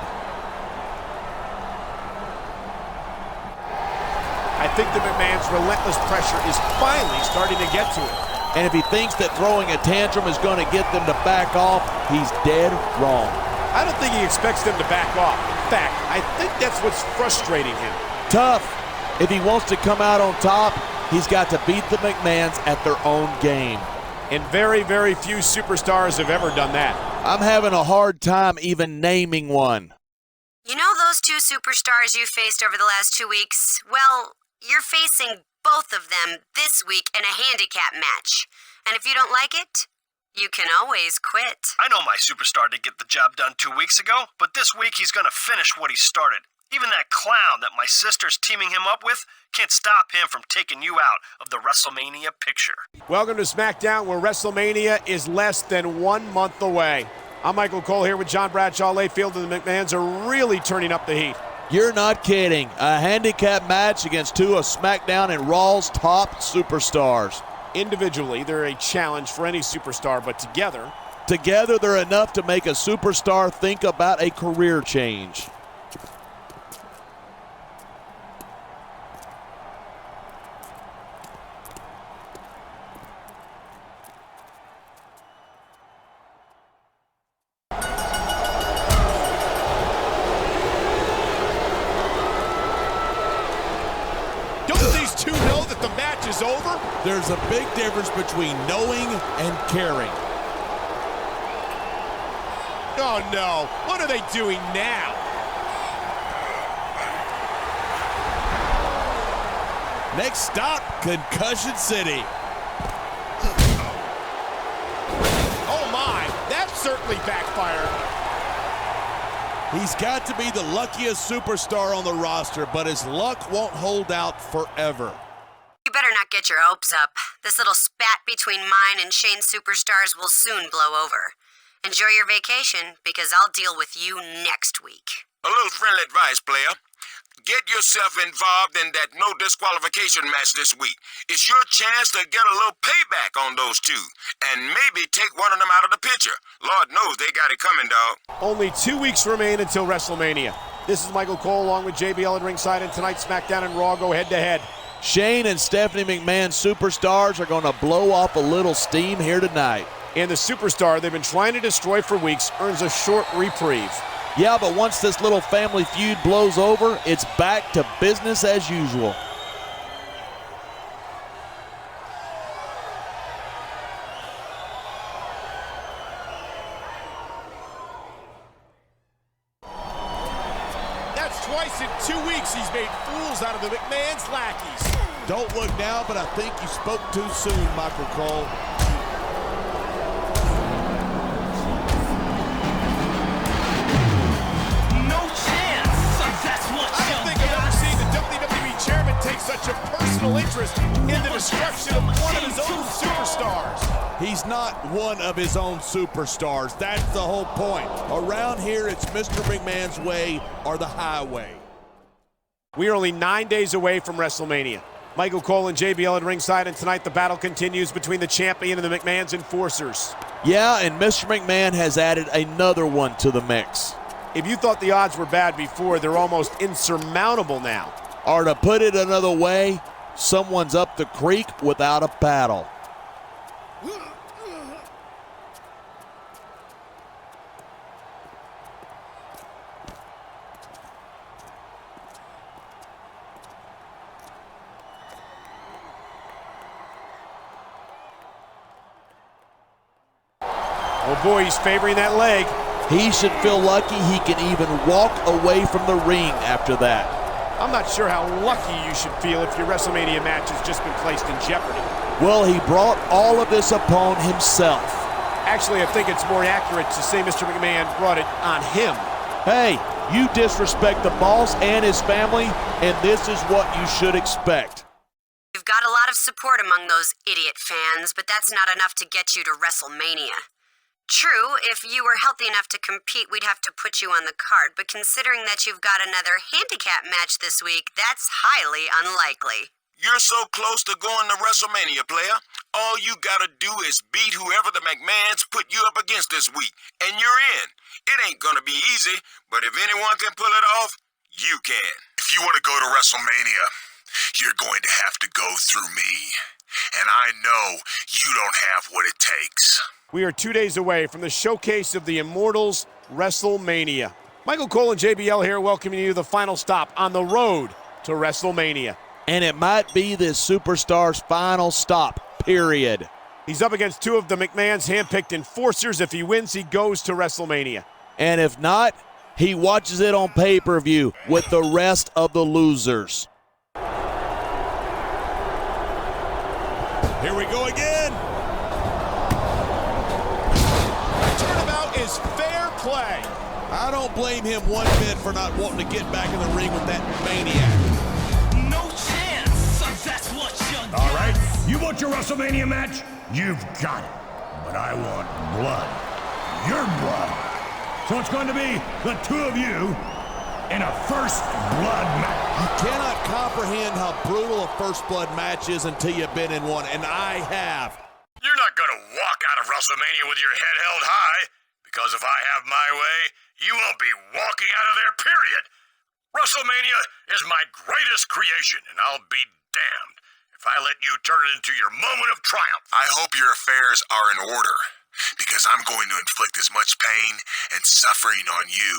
I think the McMahon's relentless pressure is finally starting to get to him. And if he thinks that throwing a tantrum is going to get them to back off, he's dead wrong. I don't think he expects them to back off. In fact, I think that's what's frustrating him. Tough. If he wants to come out on top, he's got to beat the McMahons at their own game. And very, very few superstars have ever done that. I'm having a hard time even naming one. You know those two superstars you faced over the last 2 weeks? Well, you're facing both of them this week in a handicap match. And if you don't like it, you can always quit. I know my superstar didn't get the job done 2 weeks ago, but this week he's gonna finish what he started. Even that clown that my sister's teaming him up with can't stop him from taking you out of the WrestleMania picture. Welcome to Smackdown, where WrestleMania is less than 1 month away. I'm Michael Cole here with John Bradshaw Layfield, and the McMahons are really turning up the heat. You're not kidding. A handicap match against two of SmackDown and Raw's top superstars. Individually, they're a challenge for any superstar, but together they're enough to make a superstar think about a career change. Over? There's a big difference between knowing and caring. Oh no, what are they doing now? Next stop, Concussion City. Oh my, that certainly backfired. He's got to be the luckiest superstar on the roster, but his luck won't hold out forever. You better not get your hopes up. This little spat between mine and Shane's superstars will soon blow over. Enjoy your vacation, because I'll deal with you next week. A little friendly advice, player. Get yourself involved in that no disqualification match this week. It's your chance to get a little payback on those two, and maybe take one of them out of the picture. Lord knows they got it coming, dog. Only 2 weeks remain until WrestleMania. This is Michael Cole along with JBL at ringside, and tonight's SmackDown and Raw go head-to-head. Shane and Stephanie McMahon superstars are going to blow off a little steam here tonight. And the superstar they've been trying to destroy for weeks earns a short reprieve. Yeah, but once this little family feud blows over, it's back to business as usual. That's twice in 2 weeks he's made fools out of the McMahon's lackeys. Don't look now, but I think you spoke too soon, Michael Cole. No chance! That's what I don't think I've ever seen the WWE chairman take such a personal interest in the destruction of one of his own superstars. He's not one of his own superstars. That's the whole point. Around here, it's Mr. McMahon's way or the highway. We are only 9 days away from WrestleMania. Michael Cole and JBL at ringside, and tonight the battle continues between the champion and the McMahon's enforcers. Yeah, and Mr. McMahon has added another one to the mix. If you thought the odds were bad before, they're almost insurmountable now. Or to put it another way, someone's up the creek without a paddle. Oh boy, he's favoring that leg. He should feel lucky he can even walk away from the ring after that. I'm not sure how lucky you should feel if your WrestleMania match has just been placed in jeopardy. Well, he brought all of this upon himself. Actually, I think it's more accurate to say Mr. McMahon brought it on him. Hey, you disrespect the boss and his family, and this is what you should expect. You've got a lot of support among those idiot fans, but that's not enough to get you to WrestleMania. True, if you were healthy enough to compete, we'd have to put you on the card, but considering that you've got another handicap match this week, that's highly unlikely. You're so close to going to WrestleMania, player. All you gotta do is beat whoever the McMahons put you up against this week, and you're in. It ain't gonna be easy, but if anyone can pull it off, you can. If you want to go to WrestleMania, you're going to have to go through me. And I know you don't have what it takes. We are 2 days away from the showcase of the Immortals, WrestleMania. Michael Cole and JBL here welcoming you to the final stop on the road to WrestleMania. And it might be this superstar's final stop, period. He's up against two of the McMahon's handpicked enforcers. If he wins, he goes to WrestleMania. And if not, he watches it on pay-per-view with the rest of the losers. Here we go again. Turnabout is fair play. I don't blame him one bit for not wanting to get back in the ring with that maniac. No chance. That's what you All right, you want your WrestleMania match? You've got it. But I want blood. Your blood. So it's going to be the two of you in a first blood match. You cannot comprehend how brutal a first blood match is until you've been in one, and I have. You're not going to walk out of WrestleMania with your head held high, because if I have my way, you won't be walking out of there, period. WrestleMania is my greatest creation, and I'll be damned if I let you turn it into your moment of triumph. I hope your affairs are in order, because I'm going to inflict as much pain and suffering on you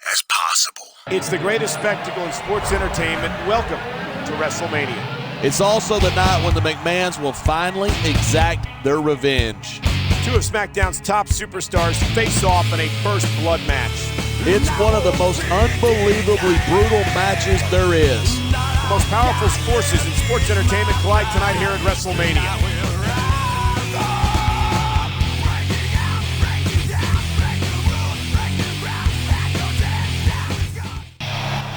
as possible. It's the greatest spectacle in sports entertainment. Welcome to WrestleMania. It's also the night when the McMahons will finally exact their revenge. Two of SmackDown's top superstars face off in a first blood match. It's one of the most unbelievably brutal matches there is. The most powerful forces in sports entertainment collide tonight here at WrestleMania.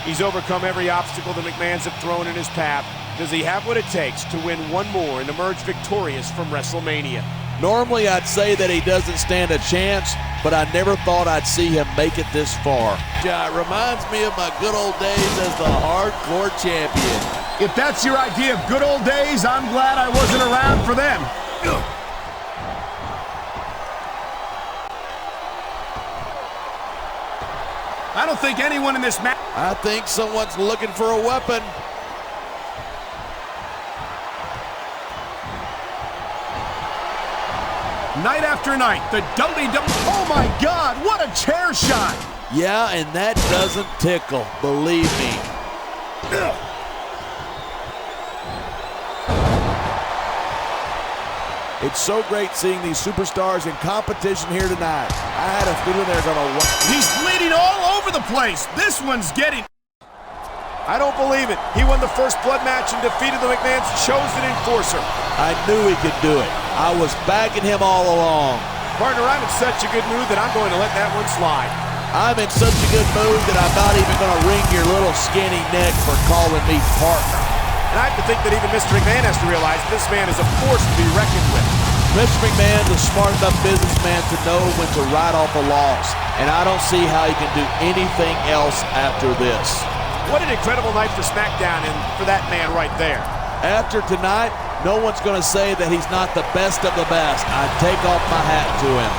He's overcome every obstacle the McMahons have thrown in his path. Does he have what it takes to win one more and emerge victorious from WrestleMania? Normally I'd say that he doesn't stand a chance, but I never thought I'd see him make it this far. Yeah, it reminds me of my good old days as the hardcore champion. If that's your idea of good old days, I'm glad I wasn't around for them. I don't think anyone in this match... I think someone's looking for a weapon. Night after night, the WWE... Oh my God, what a chair shot! Yeah, and that doesn't tickle, believe me. It's so great seeing these superstars in competition here tonight. I had a feeling they're gonna... He's bleeding all over the place. This one's getting... I don't believe it. He won the first blood match and defeated the McMahon's chosen enforcer. I knew he could do it. I was backing him all along. Partner, I'm in such a good mood that I'm going to let that one slide. I'm in such a good mood that I'm not even going to wring your little skinny neck for calling me partner. And I have to think that even Mr. McMahon has to realize this man is a force to be reckoned with. Mr. McMahon's a smart enough businessman to know when to write off a loss, and I don't see how he can do anything else after this. What an incredible night for Smackdown and for that man right there. After tonight, no one's going to say that he's not the best of the best. I take off my hat to him.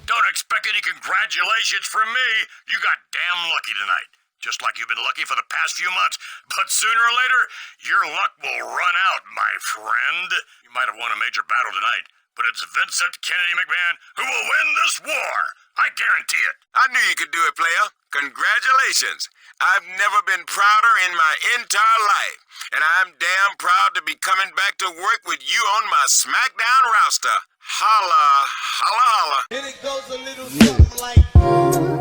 Don't expect any congratulations from me. You got damn lucky tonight. Just like you've been lucky for the past few months. But sooner or later, your luck will run out, my friend. You might have won a major battle tonight, but it's Vincent Kennedy McMahon who will win this war. I guarantee it. I knew you could do it, player. Congratulations. I've never been prouder in my entire life. And I'm damn proud to be coming back to work with you on my Smackdown roster. Holla, holla, holla. And it goes a little something like...